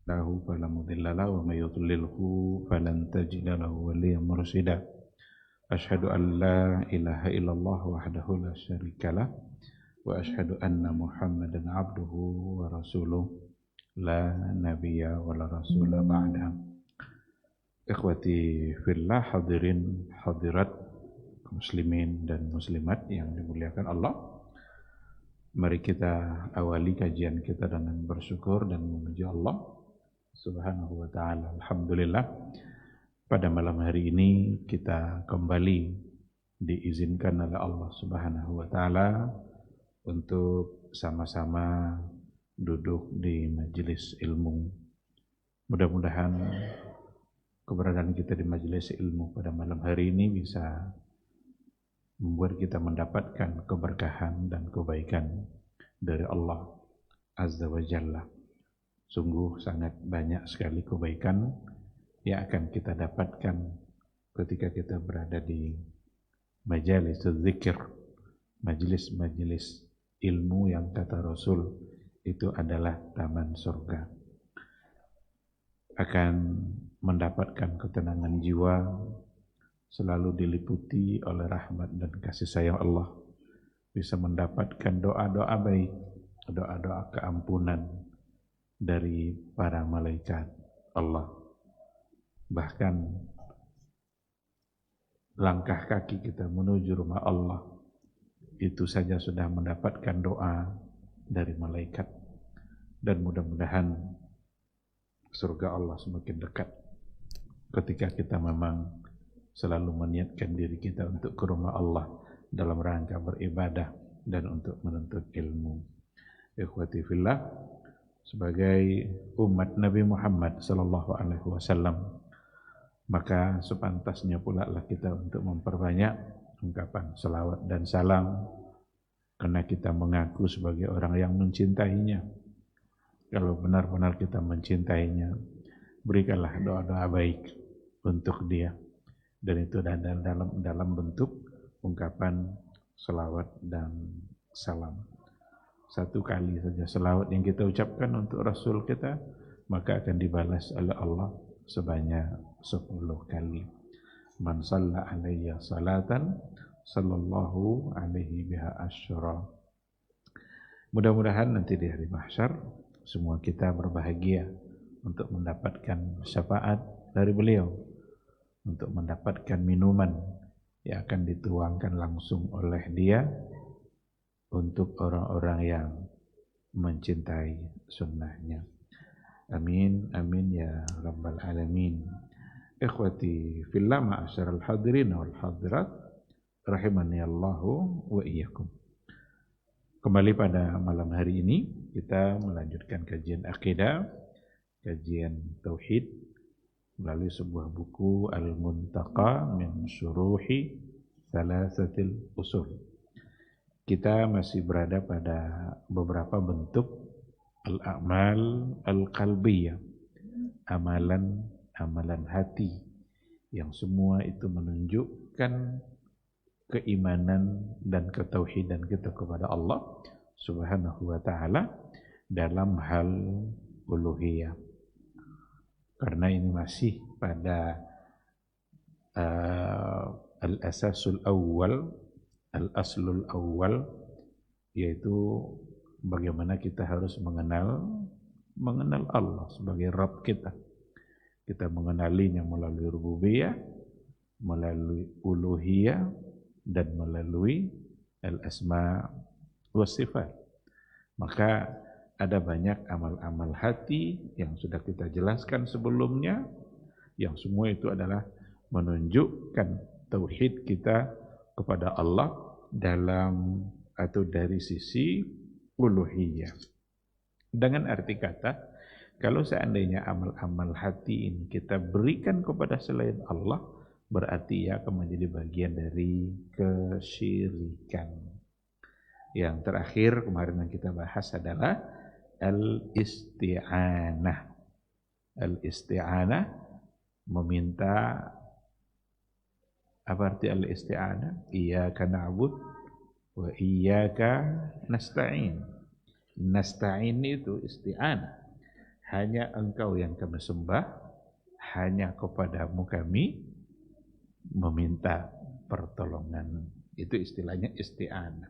له فلا مضل له ومن يضلله فلن تجد له وليا مرشدا أشهد أن لا إله إلا الله وحده لا شريك له وأشهد أن محمدا عبده ورسوله لا نبي ولا رسول بعده. Ikhwati fillah, hadirin hadirat muslimin dan muslimat yang dimuliakan Allah. Mari kita awali kajian kita dengan bersyukur dan memuji Allah Subhanahu wa ta'ala. Alhamdulillah, pada malam hari ini kita kembali diizinkan oleh Allah Subhanahu wa ta'ala untuk sama-sama duduk di majelis ilmu. Mudah-mudahan keberadaan kita di majelis ilmu pada malam hari ini bisa membuat kita mendapatkan keberkahan dan kebaikan dari Allah Azza wa Jalla. Sungguh sangat banyak sekali kebaikan yang akan kita dapatkan ketika kita berada di majelis zikir, majelis-majelis ilmu yang kata Rasul itu adalah taman surga. Akan mendapatkan ketenangan jiwa, selalu diliputi oleh rahmat dan kasih sayang Allah, bisa mendapatkan doa-doa baik, doa-doa keampunan dari para malaikat Allah. Bahkan langkah kaki kita menuju rumah Allah itu saja sudah mendapatkan doa dari malaikat, dan mudah-mudahan surga Allah semakin dekat ketika kita memang selalu meniatkan diri kita untuk ke rumah Allah dalam rangka beribadah dan untuk menuntut ilmu. Ikhwati fillah, sebagai umat Nabi Muhammad sallallahu alaihi wasallam, maka sepantasnya pula lah kita untuk memperbanyak ungkapan selawat dan salam, karena kita mengaku sebagai orang yang mencintainya. Kalau benar-benar kita mencintainya, berikanlah doa-doa baik untuk dia. Dan itu dalam bentuk ungkapan selawat dan salam. Satu kali saja selawat yang kita ucapkan untuk Rasul kita, maka akan dibalas oleh Allah sebanyak 10 kali. Man shalla alayya salatan sallallahu alaihi biha asyra. Mudah-mudahan nanti di hari mahsyar semua kita berbahagia untuk mendapatkan syafaat dari beliau, untuk mendapatkan minuman yang akan dituangkan langsung oleh dia untuk orang-orang yang mencintai sunnahnya. Amin, amin ya rabbal alamin. Ikhwati fillah, ma'asyaral hadirin wal hadirat, rahimani Allahu wa iyyakum. Kembali pada malam hari ini kita melanjutkan kajian akidah, kajian tauhid melalui sebuah buku Al-Muntaqa min Syuruhi Thalathatil Usul. Kita masih berada pada beberapa bentuk al-a'mal al-qalbiyah, amalan hati, yang semua itu menunjukkan keimanan dan ketauhidan kita kepada Allah Subhanahu wa ta'ala dalam hal uluhiyah. Karena ini masih pada al-asasul awal, al-aslul awal, yaitu bagaimana kita harus mengenal Allah sebagai Rabb kita. Kita mengenalinya melalui rububiyah, melalui uluhiyah, dan melalui al-asma wa sifat. Maka ada banyak amal-amal hati yang sudah kita jelaskan sebelumnya, yang semua itu adalah menunjukkan tauhid kita kepada Allah dalam atau dari sisi uluhiyah. Dengan arti kata, kalau seandainya amal-amal hati ini kita berikan kepada selain Allah, berarti ia akan menjadi bagian dari kesyirikan. Yang terakhir kemarin yang kita bahas adalah al-isti'anah. Al-isti'anah, meminta. Apa arti al-isti'anah? Iyyaka na'bud wa iyyaka nasta'in. Nasta'in itu isti'anah. hanya Engkau yang kami sembah, hanya kepadamu kami meminta pertolongan. Itu istilahnya isti'anah.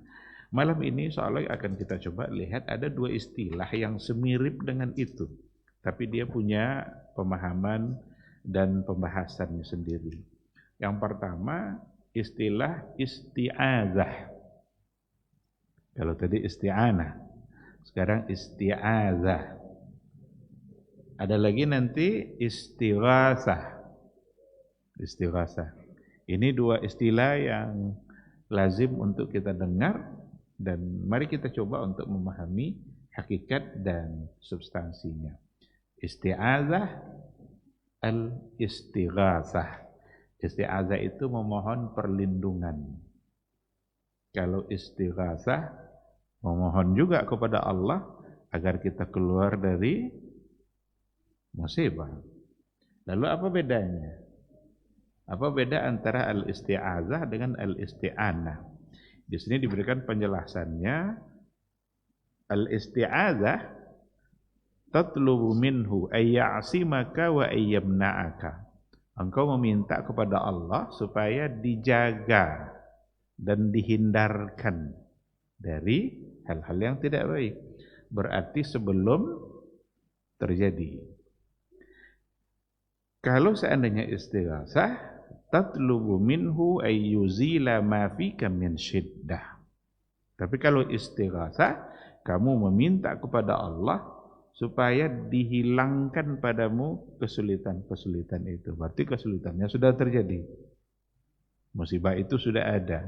Malam ini seolah akan kita coba lihat ada dua istilah yang semirip dengan itu, tapi dia punya pemahaman dan pembahasannya sendiri. Yang pertama, istilah isti'azah. Kalau tadi isti'anah, sekarang isti'azah. Ada lagi nanti istighasah. Istighasah. Ini dua istilah yang lazim untuk kita dengar, dan mari kita coba untuk memahami hakikat dan substansinya. Isti'azah, al-istighasah. Isti'azah itu memohon perlindungan. Kalau istighasah, memohon juga kepada Allah agar kita keluar dari musibah. Lalu apa bedanya? Apa beda antara al-isti'azah dengan al-isti'anah? Di sini diberikan penjelasannya. Al-isti'azah tatlubu minhu ayya'simaka wa ayyamna'aka. Engkau meminta kepada Allah supaya dijaga dan dihindarkan dari hal-hal yang tidak baik. Berarti sebelum terjadi. Kalau seandainya istighasah, tatlubu minhu ayyuzila ma fika min syiddah. Tapi kalau istighasah, kamu meminta kepada Allah supaya dihilangkan padamu kesulitan-kesulitan itu. Berarti kesulitannya sudah terjadi. Musibah itu sudah ada.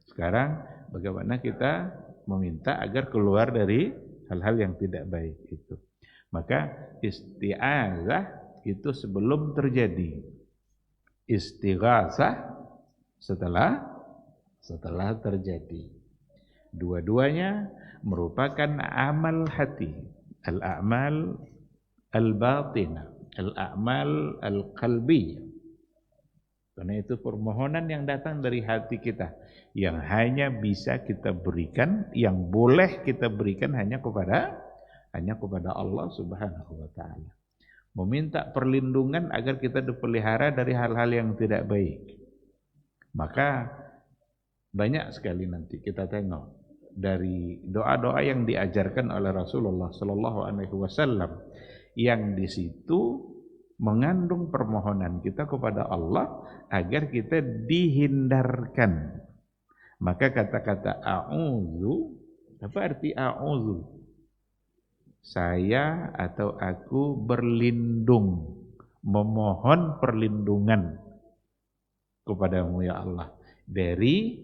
Sekarang bagaimana kita meminta agar keluar dari hal-hal yang tidak baik itu. Maka isti'azah itu sebelum terjadi. Istighasah setelah terjadi. Dua-duanya merupakan amal hati. Al-a'mal al-batinah, al-a'mal al-qalbiyah. Karena itu permohonan yang datang dari hati kita, yang hanya bisa kita berikan, yang boleh kita berikan hanya kepada Allah Subhanahu wa taala. Meminta perlindungan agar kita dipelihara dari hal-hal yang tidak baik. Maka banyak sekali nanti kita tengok dari doa-doa yang diajarkan oleh Rasulullah sallallahu alaihi wasallam, yang di situ mengandung permohonan kita kepada Allah agar kita dihindarkan. Maka kata-kata a'udzu, apa arti a'udzu? Saya atau aku berlindung, memohon perlindungan kepadamu ya Allah dari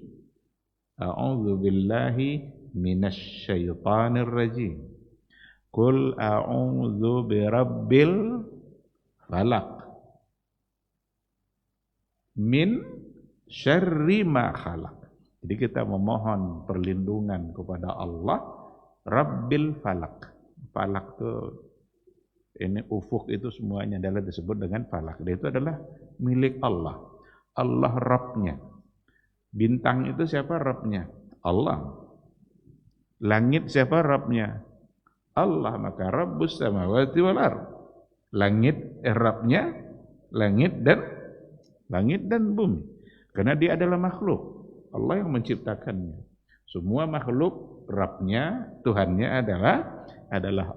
a'udzu billahi minasy syaithanir rajim. Qul a'udzu birabbil falaq min syarri ma khalaq. Jadi kita memohon perlindungan kepada Allah Rabbil falaq. Falaq itu ini ufuk itu semuanya adalah disebut dengan falaq. Dan itu adalah milik Allah. Allah Rabbnya. Bintang itu siapa Rabbnya? Allah. Langit siapa Rabbnya? Allah. Maka Rabbus samawati wal ardh. Langit Rabbnya langit dan bumi. Karena dia adalah makhluk. Allah yang menciptakannya. Semua makhluk Rabbnya, Tuhannya adalah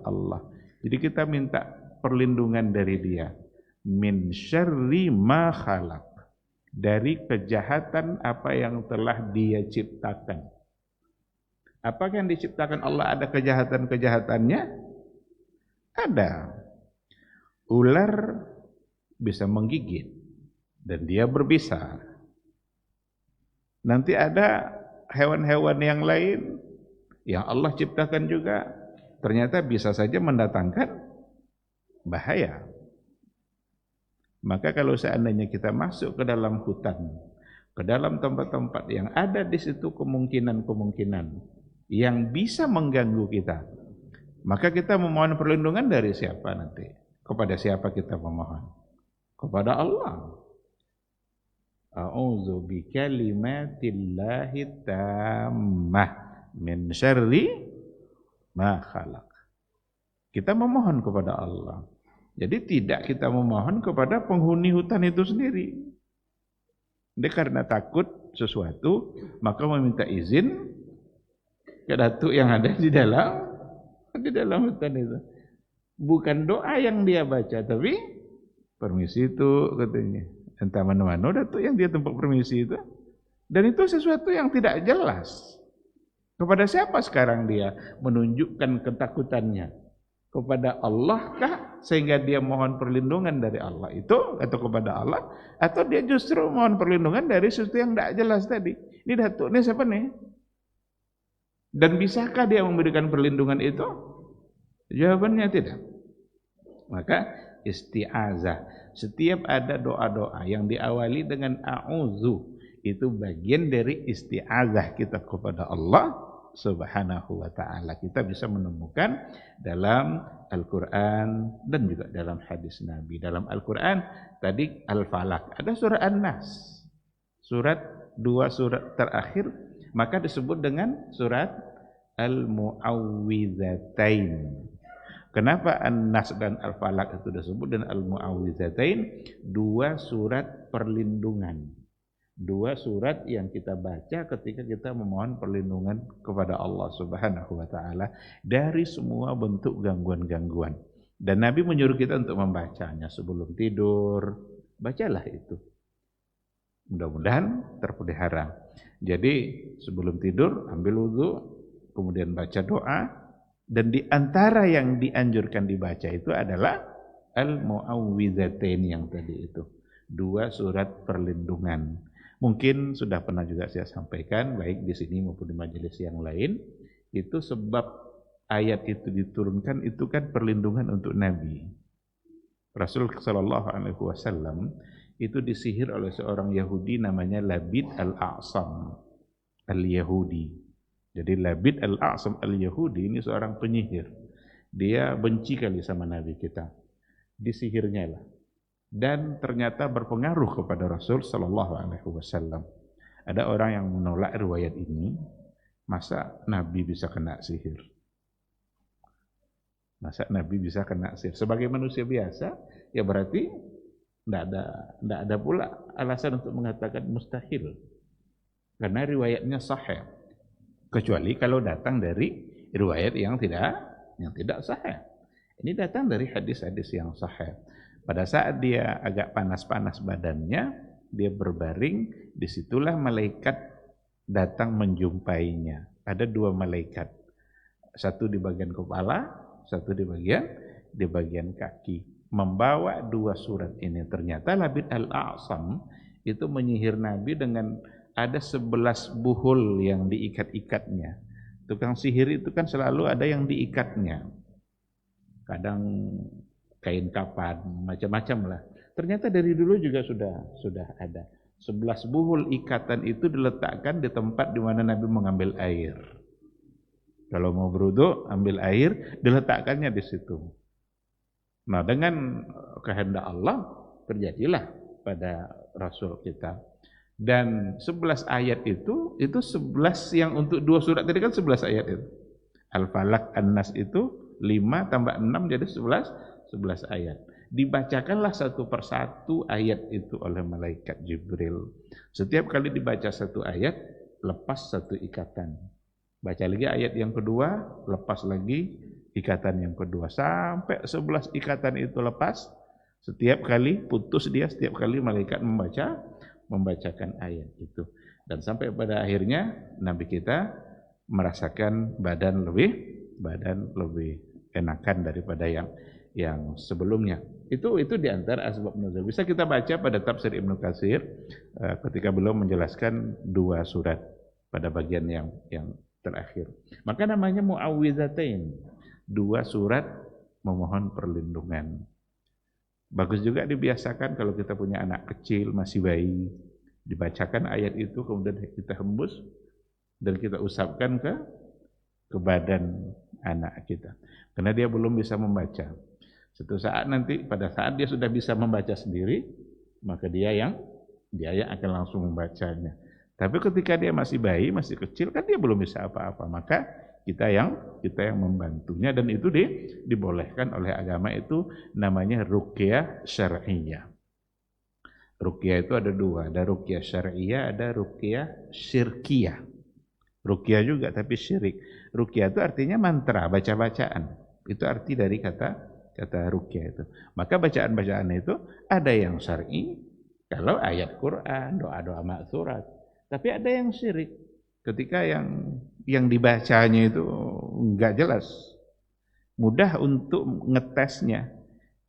Allah. Jadi kita minta perlindungan dari dia. Min syarri ma khalaq. Dari kejahatan apa yang telah dia ciptakan. Apakah yang diciptakan Allah ada kejahatan-kejahatannya? Ada. Ular bisa menggigit dan dia berbisa. Nanti ada hewan-hewan yang lain yang Allah ciptakan juga ternyata bisa saja mendatangkan bahaya. Maka kalau seandainya kita masuk ke dalam hutan, ke dalam tempat-tempat yang ada di situ kemungkinan-kemungkinan yang bisa mengganggu kita, maka kita memohon perlindungan dari siapa nanti? Kepada siapa kita memohon? Kepada Allah. A'udzu bikalimatillahi tammah min syarri ma khalaq. Kita memohon kepada Allah. Jadi tidak kita memohon kepada penghuni hutan itu sendiri. Dia karena takut sesuatu, maka meminta izin ke datuk yang ada di dalam hutan itu. Bukan doa yang dia baca, tapi permisi itu katanya. Entah mana-mana datuk yang dia tempat permisi itu. Dan itu sesuatu yang tidak jelas. Kepada siapa sekarang dia menunjukkan ketakutannya? Kepada Allah kah sehingga dia mohon perlindungan dari Allah itu atau kepada Allah, atau dia justru mohon perlindungan dari sesuatu yang tidak jelas tadi? Ini datuk ini siapa nih? Dan bisakah dia memberikan perlindungan itu? Jawabannya tidak. Maka isti'azah, setiap ada doa-doa yang diawali dengan a'udzu, itu bagian dari isti'azah kita kepada Allah Subhanahu wa ta'ala. Kita bisa menemukan dalam Al-Quran dan juga dalam hadis Nabi. Dalam Al-Quran tadi Al-Falaq, ada surah An-Nas, dua surat terakhir, maka disebut dengan surat Al-Mu'awwidzatain. Kenapa An-Nas dan Al-Falaq itu disebut dengan Al-Mu'awwidzatain? Dua surat perlindungan. Dua surat yang kita baca ketika kita memohon perlindungan kepada Allah Subhanahu wa ta'ala dari semua bentuk gangguan-gangguan. Dan Nabi menyuruh kita untuk membacanya sebelum tidur. Bacalah itu. Mudah-mudahan terpelihara. Jadi sebelum tidur ambil wudu, kemudian baca doa, dan di antara yang dianjurkan dibaca itu adalah Al-Mu'awwidzatain yang tadi itu. Dua surat perlindungan. Mungkin sudah pernah juga saya sampaikan, baik di sini maupun di majelis yang lain, itu sebab ayat itu diturunkan itu kan perlindungan untuk Nabi. Rasul sallallahu alaihi wasallam itu disihir oleh seorang Yahudi namanya Labid al-A'sam al-Yahudi. Jadi Labid al-A'sam al-Yahudi ini seorang penyihir. Dia benci kali sama Nabi kita. Disihirnya lah. Dan ternyata berpengaruh kepada Rasul sallallahu alaihi wasallam. Ada orang yang menolak riwayat ini, masa Nabi bisa kena sihir? Masa Nabi bisa kena sihir? Sebagai manusia biasa, ya berarti tidak ada pula alasan untuk mengatakan mustahil. Karena riwayatnya sahih. Kecuali kalau datang dari riwayat yang tidak sahih. Ini datang dari hadis-hadis yang sahih. Pada saat dia agak panas-panas badannya, dia berbaring, disitulah malaikat datang menjumpainya. Ada dua malaikat, satu di bagian kepala, satu di bagian kaki, membawa dua surat ini. Ternyata Labid al-A'sam itu menyihir Nabi dengan ada 11 buhul yang diikat-ikatnya. Tukang sihir itu kan selalu ada yang diikatnya. Kadang kain kapan, macam-macam lah. Ternyata dari dulu juga sudah ada. 11 buhul ikatan itu diletakkan di tempat di mana Nabi mengambil air. Kalau mau berwudu, ambil air, diletakkannya di situ. Nah, dengan kehendak Allah terjadilah pada Rasul kita. Dan 11 ayat itu 11 yang untuk dua surat tadi kan 11 ayat itu. Al-Falaq, An-Nas itu 5 tambah 6 jadi 11 ayat. Dibacakanlah satu persatu ayat itu oleh malaikat Jibril. Setiap kali dibaca satu ayat, lepas satu ikatan. Baca lagi ayat yang kedua, lepas lagi ikatan yang kedua. Sampai 11 ikatan itu lepas, setiap kali putus dia, setiap kali malaikat membacakan ayat itu. Dan sampai pada akhirnya, Nabi kita merasakan badan lebih enakan daripada yang sebelumnya. Itu di antara asbab nuzul. Bisa kita baca pada tafsir Ibnu Katsir ketika beliau menjelaskan dua surat pada bagian yang terakhir. Maka namanya Mu'awwidzatain, dua surat memohon perlindungan. Bagus juga dibiasakan kalau kita punya anak kecil masih bayi, dibacakan ayat itu kemudian kita hembus dan kita usapkan ke badan anak kita. Karena dia belum bisa membaca. Suatu saat nanti pada saat dia sudah bisa membaca sendiri, maka dia yang akan langsung membacanya. Tapi ketika dia masih bayi, masih kecil kan dia belum bisa apa-apa. Maka kita yang membantunya, dan itu dibolehkan oleh agama. Itu namanya ruqyah syar'iyyah. Ruqyah itu ada dua, ada ruqyah syar'iyyah, ada ruqyah syirkiyah. Ruqyah juga tapi syirik. Ruqyah itu artinya mantra, baca-bacaan. Itu arti dari kata ruqyah itu. Maka bacaan-bacaan itu ada yang syar'i, kalau ayat Quran, doa-doa maksurat. Tapi ada yang syirik, ketika yang dibacanya itu enggak jelas, mudah untuk ngetesnya.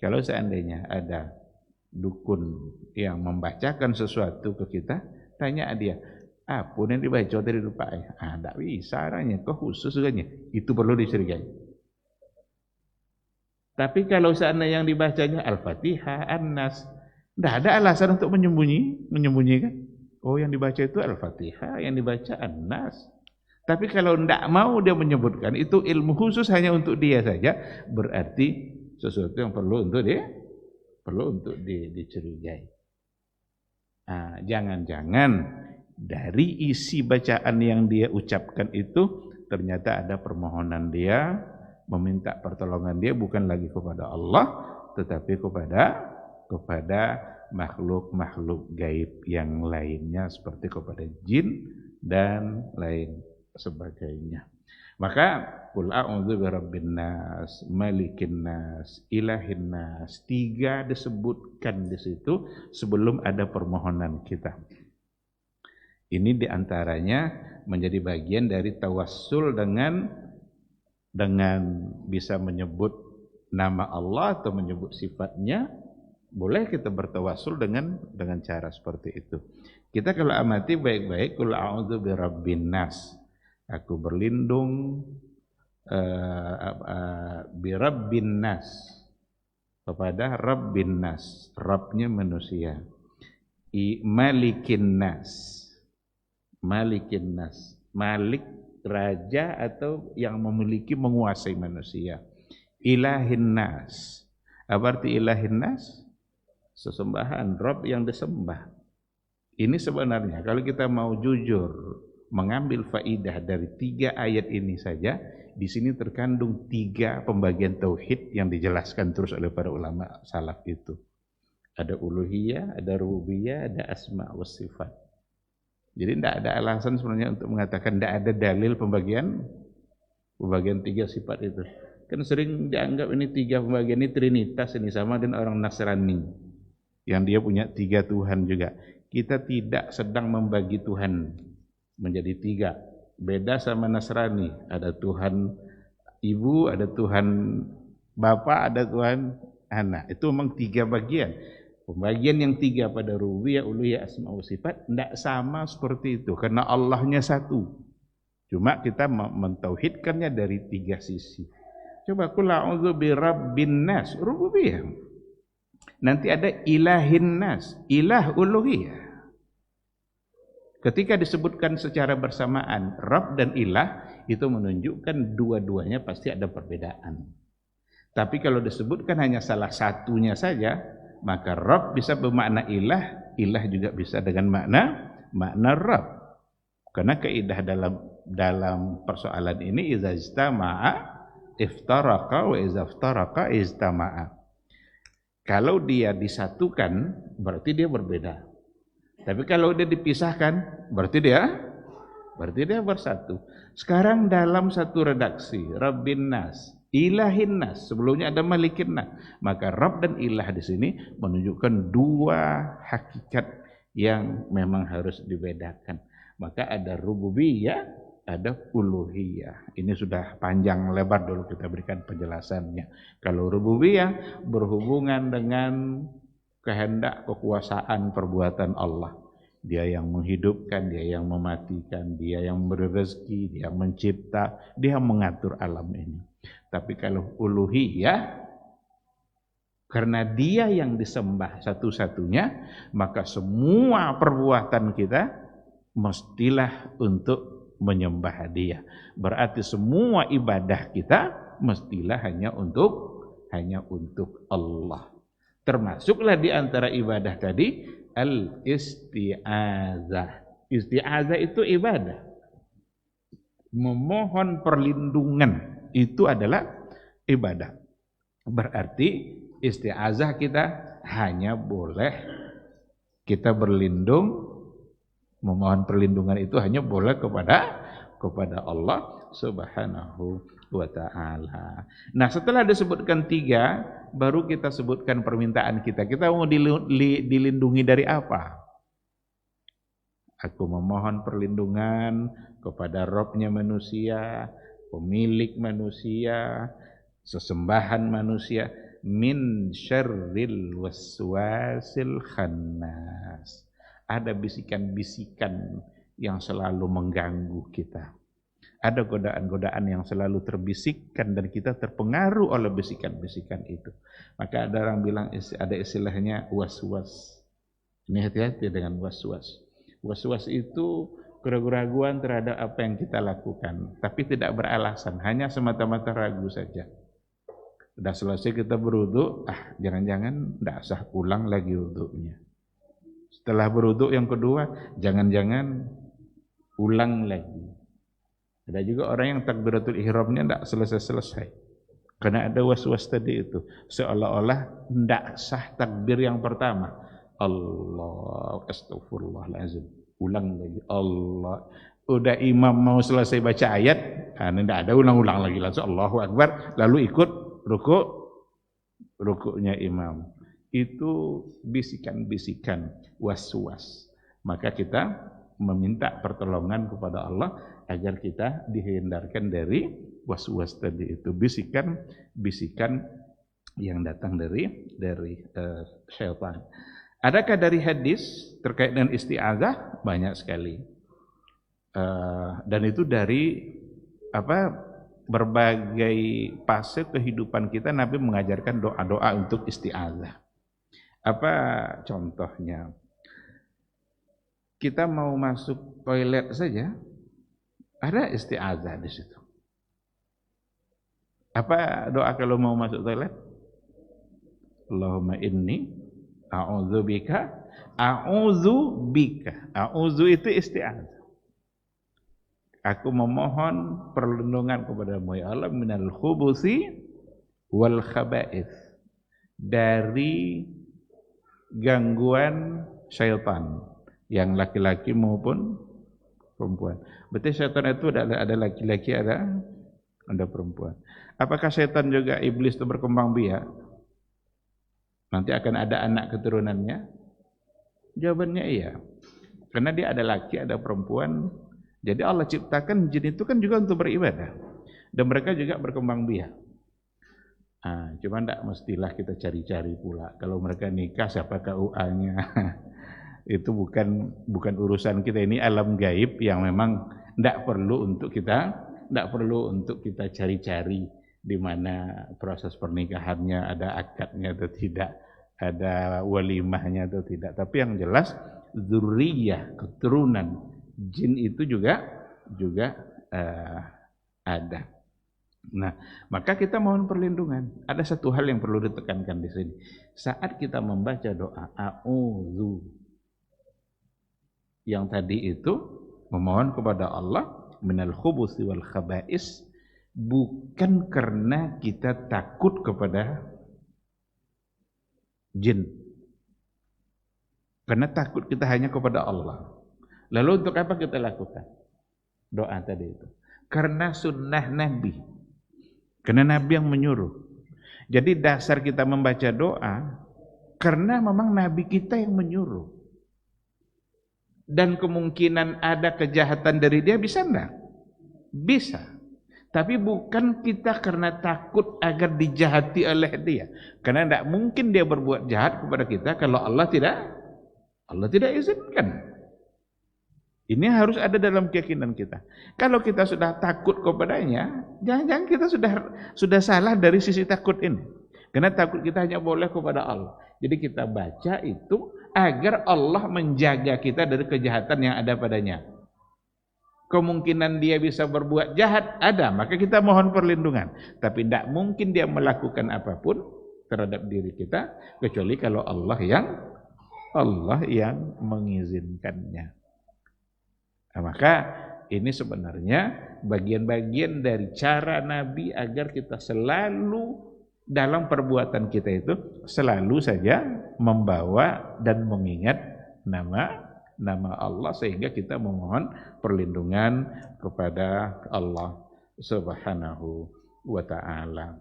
Kalau seandainya ada dukun yang membacakan sesuatu ke kita, tanya dia, apa yang dibaca dari lupa? Enggak bisa arahnya, kok khusus kan? Itu perlu dicurigai. Tapi kalau seandainya yang dibacanya Al-Fatihah, An-Nas, enggak ada alasan untuk menyembunyikan. Oh, yang dibaca itu Al-Fatihah, yang dibaca An-Nas. Tapi kalau tidak mau dia menyebutkan, itu ilmu khusus hanya untuk dia saja, berarti sesuatu yang perlu untuk dicurigai. Nah, jangan-jangan dari isi bacaan yang dia ucapkan itu ternyata ada permohonan dia, meminta pertolongan dia bukan lagi kepada Allah, tetapi kepada makhluk-makhluk gaib yang lainnya, seperti kepada jin dan lain sebagainya. Maka qul a'udzu birabbin nas, malikin nas, ilahin nas, 3 disebutkan di situ sebelum ada permohonan kita. Ini diantaranya menjadi bagian dari tawassul dengan bisa menyebut nama Allah atau menyebut sifatnya. Boleh kita bertawassul dengan cara seperti itu. Kita kalau amati baik-baik, qul a'udzu birabbin nas, aku berlindung birabbin nas, kepada Rabbin nas, Rabbnya manusia. Malikin nas, malikin nas, malik raja atau yang memiliki, menguasai manusia. Ilahin nas, apa arti ilahin nas? Sesembahan, Rabb yang disembah. Ini sebenarnya kalau kita mau jujur mengambil faidah dari 3 ayat ini saja, di sini terkandung 3 pembagian tauhid yang dijelaskan terus oleh para ulama salaf itu. Ada uluhiyah, ada rububiyah, ada asma wa sifat. Jadi tidak ada alasan sebenarnya untuk mengatakan tidak ada dalil pembagian 3 sifat itu. Kan sering dianggap ini 3 pembagian ini trinitas, ini sama dengan orang Nasrani yang dia punya 3 Tuhan juga. Kita tidak sedang membagi Tuhan menjadi 3. Beda sama Nasrani, ada Tuhan Ibu, ada Tuhan Bapa, ada Tuhan Anak. Itu memang 3 bagian. Pembagian yang 3 pada rububiyah, uluhiyah, asma wa sifat tidak sama seperti itu, karena Allahnya satu. Cuma kita mentauhidkannya dari 3 sisi. Coba qul a'udzu birabbin nas, rububiyah. Nanti ada ilahin nas, ilah uluhiyah. Ketika disebutkan secara bersamaan Rabb dan ilah, itu menunjukkan dua-duanya pasti ada perbedaan. Tapi kalau disebutkan hanya salah satunya saja, maka Rabb bisa bermakna ilah, ilah juga bisa dengan makna Rabb. Karena kaidah dalam persoalan ini, iza ijtama'a iftaraqa wa iza iftaraqa ijtama'a. Kalau dia disatukan berarti dia berbeda. Tapi kalau dia dipisahkan berarti dia bersatu. Sekarang dalam satu redaksi Rabbin nas, ilahin nas, sebelumnya ada malikin nas, maka Rabb dan ilah di sini menunjukkan 2 hakikat yang memang harus dibedakan. Maka ada rububiyah, ada uluhiyah. Ini sudah panjang lebar dulu kita berikan penjelasannya. Kalau rububiyah berhubungan dengan kehendak, kekuasaan, perbuatan Allah. Dia yang menghidupkan, dia yang mematikan, dia yang memberi rezeki, dia yang mencipta, dia yang mengatur alam ini. Tapi kalau uluhiyah, karena dia yang disembah satu-satunya, maka semua perbuatan kita mestilah untuk menyembah dia. Berarti semua ibadah kita mestilah hanya untuk Allah. Termasuklah di antara ibadah tadi al-isti'adzah. Isti'adzah itu ibadah. Memohon perlindungan itu adalah ibadah. Berarti isti'azah kita hanya boleh kita berlindung, memohon perlindungan itu hanya boleh kepada Allah Subhanahu wa ta'ala. Nah, setelah disebutkan 3, baru kita sebutkan permintaan kita. Kita mau dilindungi dari apa? Aku memohon perlindungan kepada Robnya manusia, pemilik manusia, sesembahan manusia, min syarril waswasil khannas. Ada bisikan-bisikan yang selalu mengganggu kita. Ada godaan-godaan yang selalu terbisikkan dan kita terpengaruh oleh bisikan-bisikan itu. Maka ada orang bilang ada istilahnya was-was. Ini hati-hati dengan was-was. Was-was itu keraguan terhadap apa yang kita lakukan, tapi tidak beralasan, hanya semata-mata ragu saja. Sudah selesai kita berwudu, jangan-jangan tidak sah, ulang lagi wudunya. Setelah berwudu yang kedua, jangan-jangan ulang lagi. Ada juga orang yang takbiratul ihramnya tidak selesai-selesai, karena ada was-was tadi itu, seolah-olah tidak sah takbir yang pertama. Allah, astagfirullahaladzim, ulang lagi, Allah. Udah imam mau selesai baca ayat, tidak ada ulang-ulang lagi, langsung Allahu Akbar, lalu ikut rukuknya imam. Itu bisikan-bisikan was-was. Maka kita meminta pertolongan kepada Allah agar kita dihindarkan dari was-was tadi itu, bisikan-bisikan yang datang dari syaitan. Adakah dari hadis terkait dengan isti'azah? Banyak sekali. Dan itu dari berbagai fase kehidupan kita, Nabi mengajarkan doa-doa untuk isti'azah. Apa contohnya? Kita mau masuk toilet saja, ada isti'azah di situ. Apa doa kalau mau masuk toilet? Allahumma inni a'udzu bika. A'udzu itu isti'azah. Aku memohon perlindungan kepadamu ya Allah minal khubusi wal khaba'ith, dari gangguan syaitan yang laki-laki maupun perempuan. Berarti syaitan itu ada laki-laki, ada perempuan. Apakah syaitan juga iblis itu berkembang biak? Nanti akan ada anak keturunannya? Jawabannya iya. Karena dia ada laki, ada perempuan. Jadi Allah ciptakan jin itu kan juga untuk beribadah. Dan mereka juga berkembang biak. Cuma tidak mestilah kita cari-cari pula. Kalau mereka nikah siapa KUA-nya? Itu bukan urusan kita. Ini alam gaib yang memang tidak perlu untuk kita cari-cari di mana proses pernikahannya, ada akadnya atau tidak, ada walimahnya atau tidak. Tapi yang jelas dzurriyyah, keturunan jin itu juga ada. Nah, maka kita mohon perlindungan. Ada satu hal yang perlu ditekankan di sini. Saat kita membaca doa a'udzu, yang tadi itu memohon kepada Allah minal khubusi wal khaba'is, bukan karena kita takut kepada jin. Karena takut kita hanya kepada Allah. Lalu untuk apa kita lakukan doa tadi itu? Karena sunnah Nabi. Karena Nabi yang menyuruh. Jadi dasar kita membaca doa karena memang Nabi kita yang menyuruh. Dan kemungkinan ada kejahatan dari dia, bisa enggak? Bisa. Tapi bukan kita karena takut agar dijahati oleh dia. Karena tidak mungkin dia berbuat jahat kepada kita kalau Allah tidak izinkan. Ini harus ada dalam keyakinan kita. Kalau kita sudah takut kepadanya, jangan-jangan kita sudah salah dari sisi takut ini. Karena takut kita hanya boleh kepada Allah. Jadi kita baca itu agar Allah menjaga kita dari kejahatan yang ada padanya. Kemungkinan dia bisa berbuat jahat ada, maka kita mohon perlindungan. Tapi tidak mungkin dia melakukan apapun terhadap diri kita kecuali kalau Allah yang mengizinkannya. Nah, maka ini sebenarnya bagian-bagian dari cara Nabi agar kita selalu dalam perbuatan kita itu selalu saja membawa dan mengingat nama Allah, sehingga kita memohon perlindungan kepada Allah Subhanahu wa ta'ala.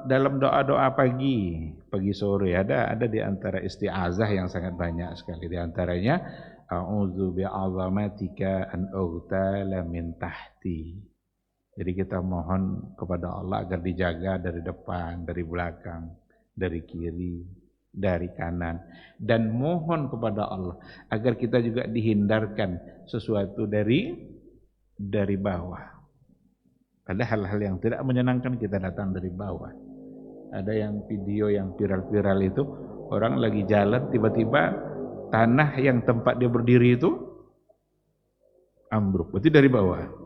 Dalam doa-doa pagi sore ada di antara isti'azah yang sangat banyak sekali. Di antaranya a'udzu bi'azamatika an ughtala min tahti. Jadi kita mohon kepada Allah agar dijaga dari depan, dari belakang, dari kiri, dari kanan, dan mohon kepada Allah agar kita juga dihindarkan sesuatu dari bawah. Ada hal-hal yang tidak menyenangkan kita datang dari bawah. Ada yang video yang viral-viral itu, orang lagi jalan tiba-tiba tanah yang tempat dia berdiri itu ambruk, berarti dari bawah.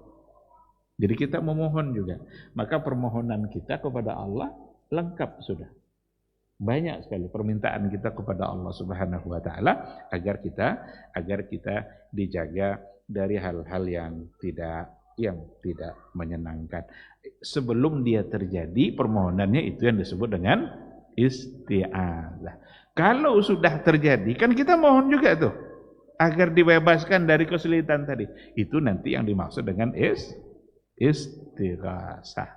Jadi kita memohon juga. Maka permohonan kita kepada Allah lengkap sudah. Banyak sekali permintaan kita kepada Allah Subhanahu wa ta'ala agar kita dijaga dari hal-hal yang tidak menyenangkan. Sebelum dia terjadi, permohonannya itu yang disebut dengan isti'adzah. Kalau sudah terjadi, kan kita mohon juga tuh agar dibebaskan dari kesulitan tadi. Itu nanti yang dimaksud dengan istighasah.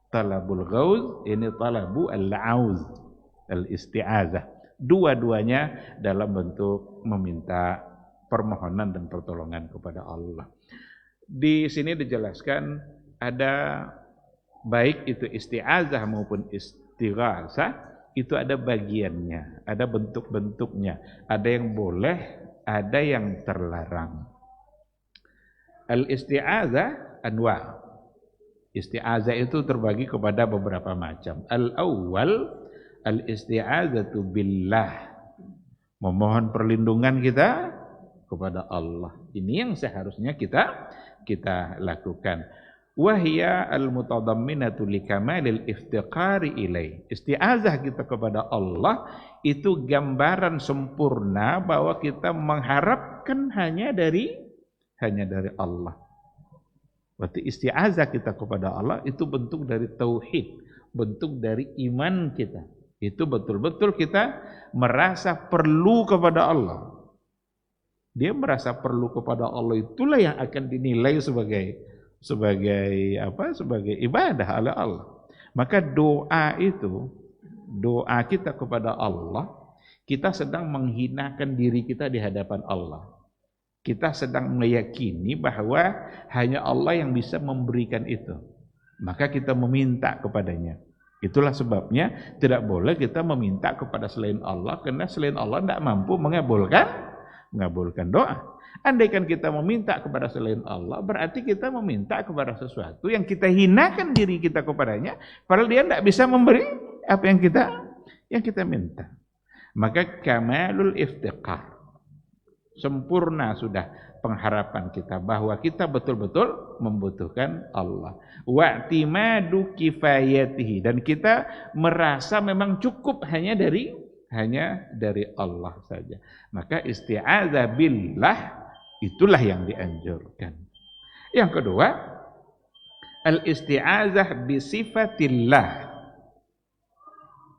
Talabul ghauz, ini talabu al-auz, al-isti'adzah. Dua-duanya dalam bentuk meminta permohonan dan pertolongan kepada Allah. Di sini dijelaskan ada baik itu isti'adzah maupun istighasah, itu ada bagiannya, ada bentuk-bentuknya, ada yang boleh, ada yang terlarang. Al-isti'adzah anwa'. Isti'adzah itu terbagi kepada beberapa macam. Al-awwal al-isti'adzatu billah, memohon perlindungan kita kepada Allah. Ini yang seharusnya kita lakukan. Wahya al-mutadamminatu likamalil iftiqari ilaih. Isti'adzah kita kepada Allah itu gambaran sempurna bahwa kita mengharapkan hanya dari Allah. Berarti isti'adzah kita kepada Allah itu bentuk dari tauhid, bentuk dari iman kita. Itu betul-betul kita merasa perlu kepada Allah. Dia merasa perlu kepada Allah, itulah yang akan dinilai sebagai ibadah oleh Allah. Maka doa kita kepada Allah, kita sedang menghinakan diri kita di hadapan Allah. Kita sedang meyakini bahwa hanya Allah yang bisa memberikan itu. Maka kita meminta kepadanya. Itulah sebabnya tidak boleh kita meminta kepada selain Allah, karena selain Allah tidak mampu mengabulkan doa. Andaikan kita meminta kepada selain Allah, berarti kita meminta kepada sesuatu yang kita hinakan diri kita kepadanya, padahal dia tidak bisa memberi apa yang kita minta. Maka kamalul iftiqar, sempurna sudah pengharapan kita bahwa kita betul-betul membutuhkan Allah. Wa'timadu kifayatihi, dan kita merasa memang cukup hanya dari Allah saja. Maka isti'adzah billah itulah yang dianjurkan. Yang kedua, al-isti'adzah bi sifatillah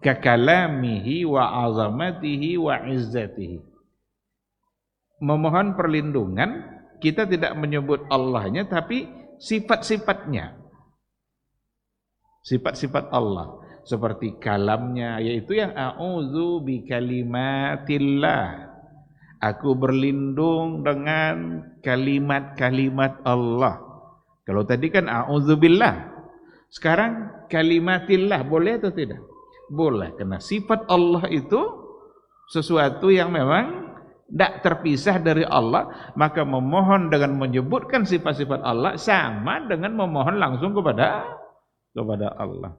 ka kalamihi wa azamatihi wa izzatihi. Memohon perlindungan, kita tidak menyebut Allahnya tapi sifat-sifatnya. Sifat-sifat Allah seperti kalamnya, yaitu yang a'udzu bi kalimatillah. Aku berlindung dengan kalimat-kalimat Allah. Kalau tadi kan a'udzubillah. Sekarang kalimatillah, boleh atau tidak? Boleh, karena sifat Allah itu sesuatu yang memang tidak terpisah dari Allah. Maka memohon dengan menyebutkan sifat-sifat Allah sama dengan memohon langsung kepada Allah.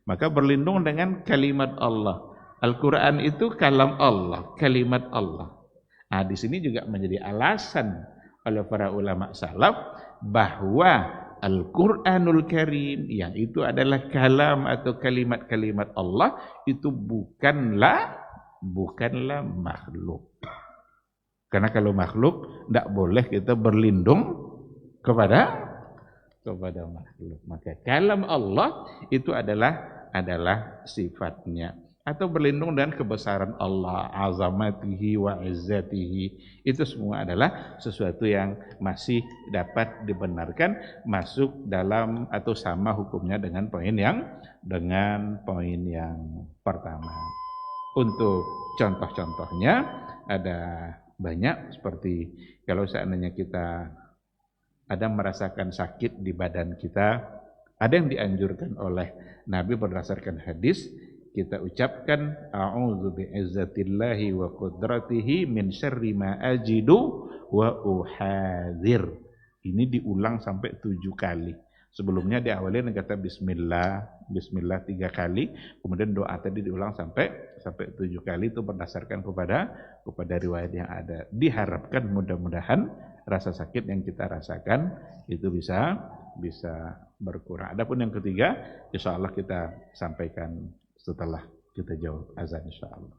Maka berlindung dengan kalimat Allah. Al-Quran itu kalam Allah, kalimat Allah. Nah, di sini juga menjadi alasan oleh para ulama salaf bahwa Al-Quranul Karim yang itu adalah kalam atau kalimat-kalimat Allah itu bukanlah makhluk. Karena kalau makhluk tidak boleh kita berlindung kepada makhluk. Maka kalam Allah itu adalah sifatnya. Atau berlindung dengan kebesaran Allah, azamatihi wa izzatihi. Itu semua adalah sesuatu yang masih dapat dibenarkan, masuk dalam atau sama hukumnya dengan poin yang pertama. Untuk contoh-contohnya ada banyak, seperti kalau seandainya kita ada merasakan sakit di badan kita, ada yang dianjurkan oleh Nabi berdasarkan hadis, kita ucapkan a'udzu bi'izzatillahi wa qudratihi min syarri ma ajidu wa uhadzir. Ini diulang sampai 7 kali. Sebelumnya diawali dengan kata bismillah 3 kali, kemudian doa tadi diulang sampai 7 kali. Itu berdasarkan kepada riwayat yang ada. Diharapkan mudah-mudahan rasa sakit yang kita rasakan itu bisa berkurang. Adapun yang ketiga, insya Allah kita sampaikan setelah kita jawab azan, insya Allah.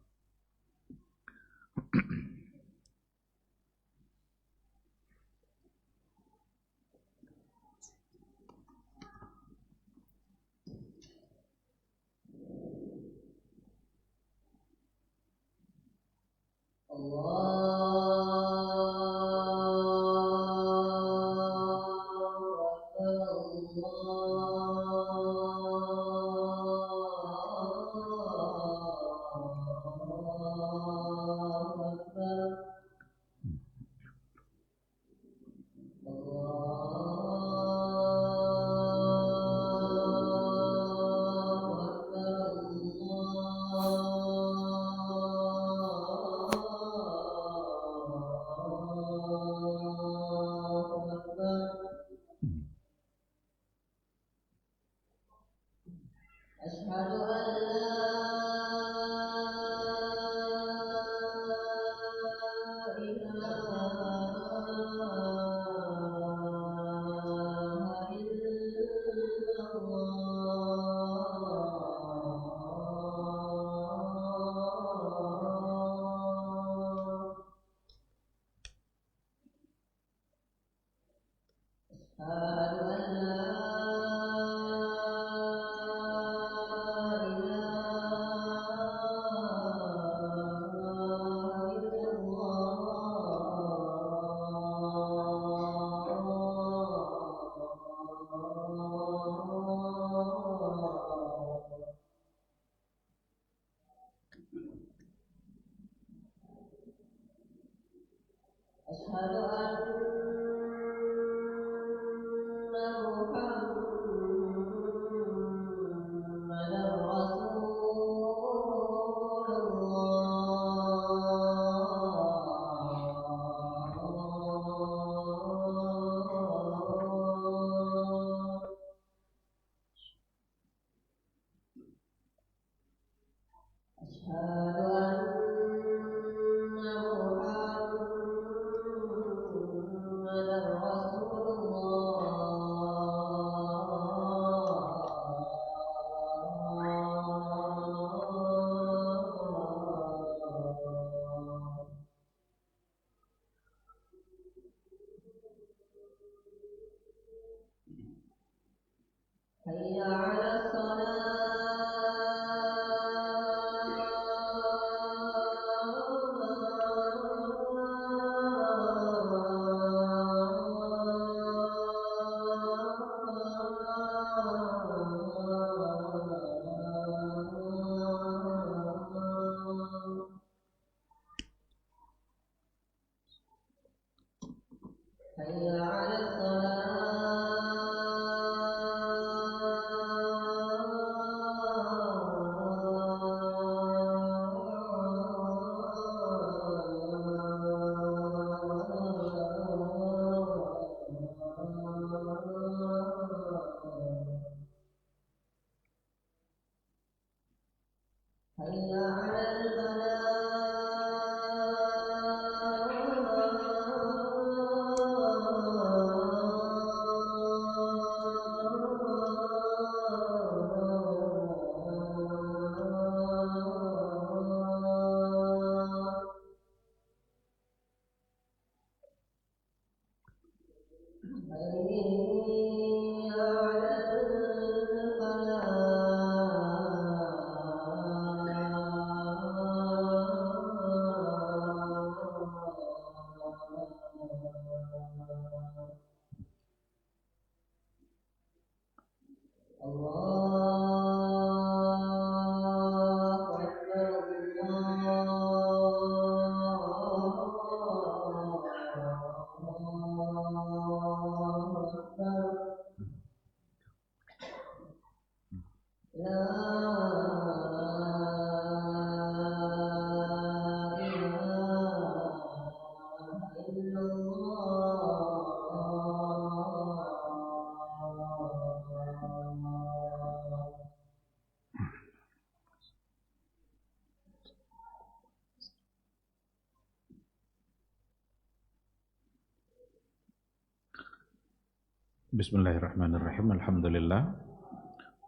Bismillahirrahmanirrahim. Alhamdulillah.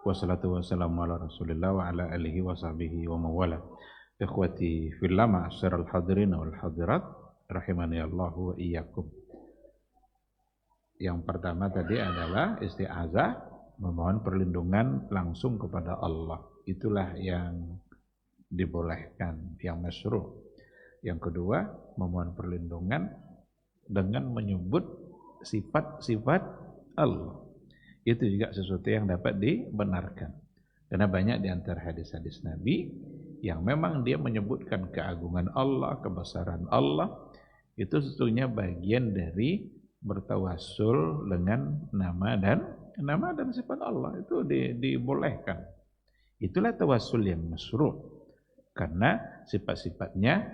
Wassalatu wassalamu ala Rasulillah wa ala alihi wa sahbihi wa mawala. Ikhwati fillah ma'asyiral hadirin wal hadirat rahimani Allah wa iyyakum. Yang pertama tadi adalah isti'azah, memohon perlindungan langsung kepada Allah. Itulah yang dibolehkan, yang masyru'. Yang kedua, memohon perlindungan dengan menyebut sifat-sifat Allah. Itu juga sesuatu yang dapat dibenarkan. Karena banyak di antara hadis-hadis Nabi yang memang dia menyebutkan keagungan Allah, kebesaran Allah, itu sesungguhnya bagian dari bertawassul dengan nama dan sifat Allah. Itu dibolehkan. Itulah tawassul yang masyru'. Karena sifat-sifatnya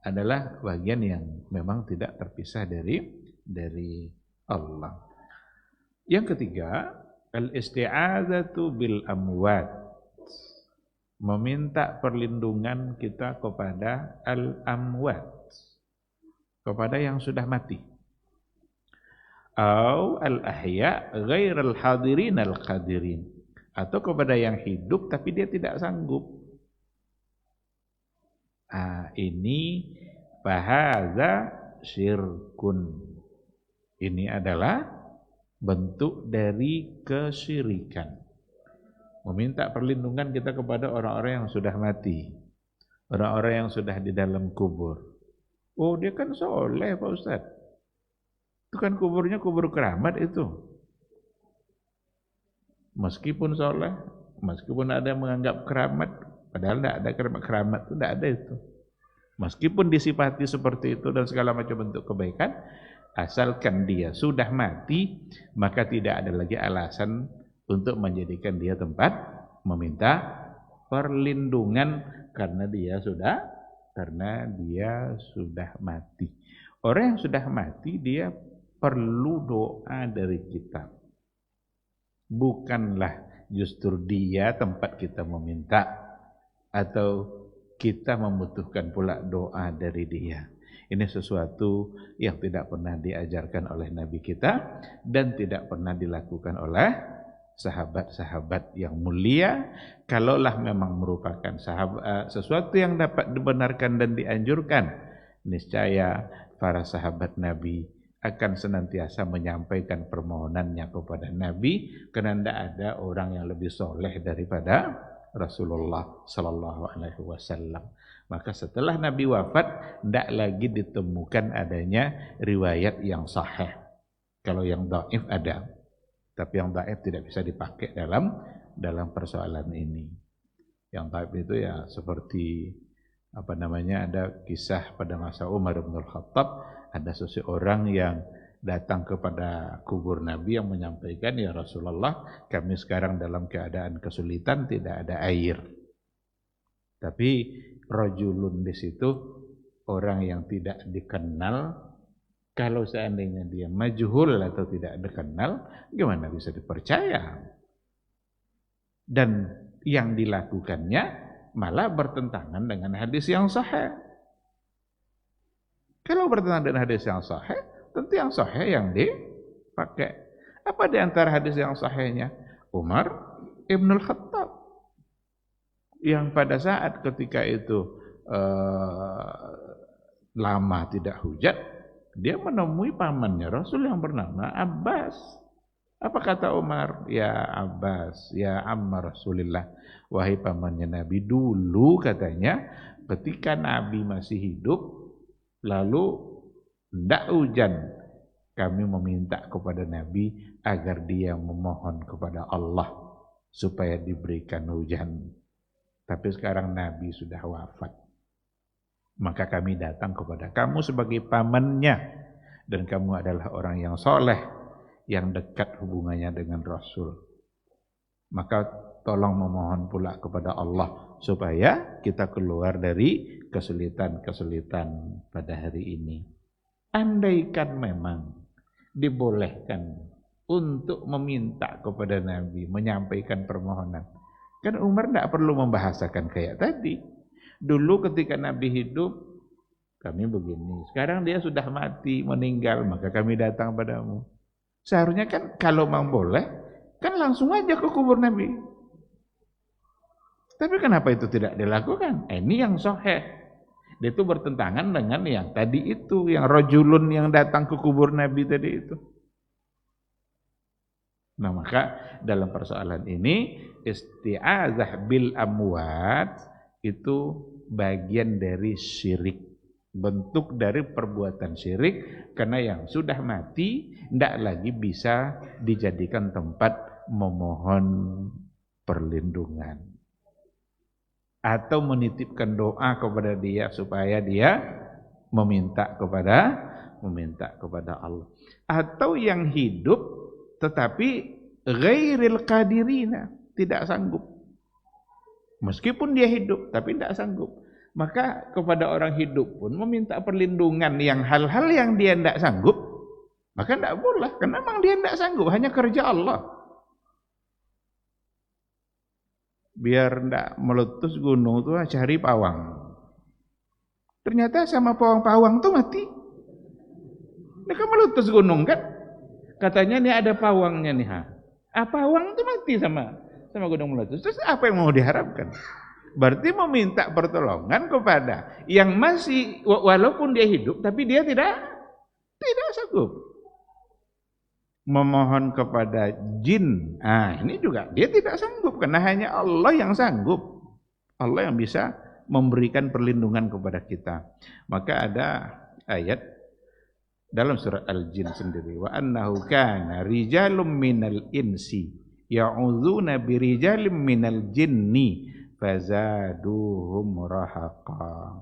adalah bagian yang memang tidak terpisah dari Allah. Yang ketiga, al-isti'adzatu bil amwat. Meminta perlindungan kita kepada al-amwat, kepada yang sudah mati. Au al-ahya ghairal hadirin al-qadirin. Atau kepada yang hidup tapi dia tidak sanggup. Ini fahaza syirkun. Ini adalah bentuk dari kesyirikan. Meminta perlindungan kita kepada orang-orang yang sudah mati, orang-orang yang sudah di dalam kubur. Oh, dia kan soleh Pak Ustadz. Itu kan kuburnya kubur keramat itu. Meskipun soleh, meskipun ada yang menganggap keramat, padahal tidak ada keramat itu, tidak ada itu. Meskipun disifati seperti itu dan segala macam bentuk kebaikan, asalkan dia sudah mati, maka tidak ada lagi alasan untuk menjadikan dia tempat meminta perlindungan karena dia sudah mati. Orang yang sudah mati dia perlu doa dari kita. Bukanlah justru dia tempat kita meminta atau kita membutuhkan pula doa dari dia. Ini sesuatu yang tidak pernah diajarkan oleh Nabi kita dan tidak pernah dilakukan oleh sahabat-sahabat yang mulia. Kalaulah memang merupakan sesuatu yang dapat dibenarkan dan dianjurkan, niscaya para sahabat Nabi akan senantiasa menyampaikan permohonannya kepada Nabi, karena tidak ada orang yang lebih soleh daripada Rasulullah sallallahu alaihi wasallam. Maka setelah Nabi wafat, tidak lagi ditemukan adanya riwayat yang sahih. Kalau yang dhaif ada, tapi yang dhaif tidak bisa dipakai dalam persoalan ini. Yang dhaif itu ya seperti ada kisah pada masa Umar bin Khattab, ada seseorang yang datang kepada kubur Nabi yang menyampaikan, ya Rasulullah, kami sekarang dalam keadaan kesulitan, tidak ada air. Tapi rajulun di situ orang yang tidak dikenal, kalau seandainya dia majhul atau tidak dikenal, gimana bisa dipercaya? Dan yang dilakukannya malah bertentangan dengan hadis yang sahih. Kalau bertentangan dengan hadis yang sahih, tentu yang sahih yang dipakai. Apa di antara hadis yang sahihnya? Umar Ibnul Khattab yang pada saat ketika itu lama tidak hujan, dia menemui pamannya Rasul yang bernama Abbas. Apa kata Umar? Ya Abbas, ya amma Rasulillah, wahai pamannya Nabi, dulu katanya ketika Nabi masih hidup, lalu tidak hujan, kami meminta kepada Nabi agar dia memohon kepada Allah supaya diberikan hujan. Tapi sekarang Nabi sudah wafat, maka kami datang kepada kamu sebagai pamannya, dan kamu adalah orang yang soleh, yang dekat hubungannya dengan Rasul. Maka tolong memohon pula kepada Allah supaya kita keluar dari kesulitan-kesulitan pada hari ini. Andaikan memang dibolehkan untuk meminta kepada Nabi, menyampaikan permohonan, kan Umar tidak perlu membahasakan kayak tadi. Dulu ketika Nabi hidup, kami begini. Sekarang dia sudah mati, meninggal, maka kami datang padamu. Seharusnya kan kalau memang boleh, kan langsung aja ke kubur Nabi. Tapi kenapa itu tidak dilakukan? Ini yang sahih. Dia itu bertentangan dengan yang tadi itu, yang rajulun yang datang ke kubur Nabi tadi itu. Nah, maka dalam persoalan ini isti'azah bil amwat itu bagian dari syirik, bentuk dari perbuatan syirik, karena yang sudah mati tidak lagi bisa dijadikan tempat memohon perlindungan atau menitipkan doa kepada dia supaya dia meminta kepada Allah. Atau yang hidup tetapi ghairil qadirina, tidak sanggup. Meskipun dia hidup tapi tidak sanggup, maka kepada orang hidup pun meminta perlindungan yang hal-hal yang dia tidak sanggup, maka tidak boleh, karena memang dia tidak sanggup, hanya kerja Allah. Biar tidak meletus gunung itu cari pawang. Ternyata sama pawang itu mati. Mereka meletus gunung kan? Katanya nih ada pawangnya nih. Pawang itu mati sama gunung meletus. Terus apa yang mau diharapkan? Berarti meminta pertolongan kepada yang masih, walaupun dia hidup tapi dia tidak sanggup. Memohon kepada jin, ini juga dia tidak sanggup, karena hanya Allah yang sanggup. Allah yang bisa memberikan perlindungan kepada kita. Maka ada ayat dalam surah Al-Jin sendiri, wa annahu kana rijalun minal insi ya'udzuna birijalin minal jinni fazaduhum rahaqa.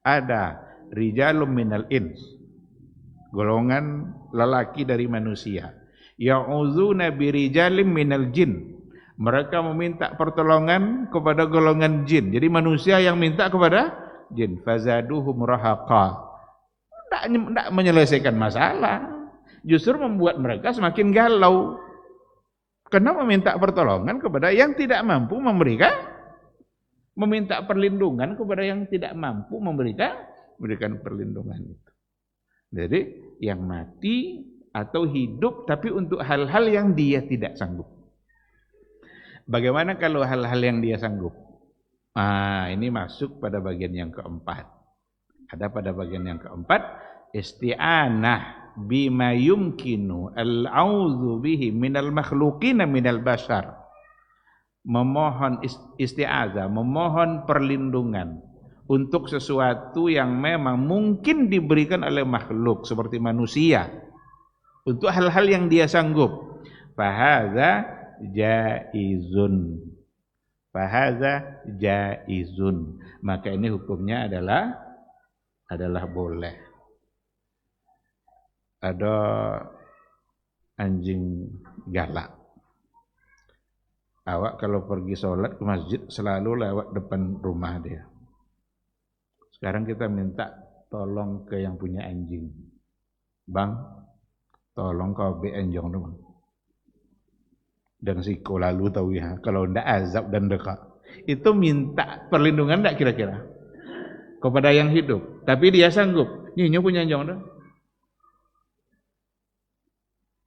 Ada rijalun minal ins, golongan lelaki dari manusia, ya'udzuna birijalin minal jin, mereka meminta pertolongan kepada golongan jin. Jadi manusia yang minta kepada jin, fazaduhum rahaqa. Tidak menyelesaikan masalah, justru membuat mereka semakin galau, karena meminta pertolongan kepada yang tidak mampu memberikan, meminta perlindungan kepada yang tidak mampu memberikan perlindungan itu. Jadi yang mati atau hidup tapi untuk hal-hal yang dia tidak sanggup. Bagaimana kalau hal-hal yang dia sanggup? Ini masuk pada bagian yang keempat. Ada pada bagian yang keempat, isti'anah bima yumkinu al-'audzu bihi minal makhluqina minal bashar. Memohon isti'azah, memohon perlindungan untuk sesuatu yang memang mungkin diberikan oleh makhluk seperti manusia, untuk hal-hal yang dia sanggup. Fahaza jaizun. Fahaza jaizun. Maka ini hukumnya adalah boleh. Ada anjing galak. Awak kalau pergi sholat ke masjid selalu lewat depan rumah dia. Sekarang kita minta tolong ke yang punya anjing. Bang, tolong kau be enjong dong. Dan si kau lalu tahu ya, kalau ndak azab dan dekat. Itu minta perlindungan ndak kira-kira? Kepada yang hidup. Tapi dia sanggup. Nyinyo punya enjong dong.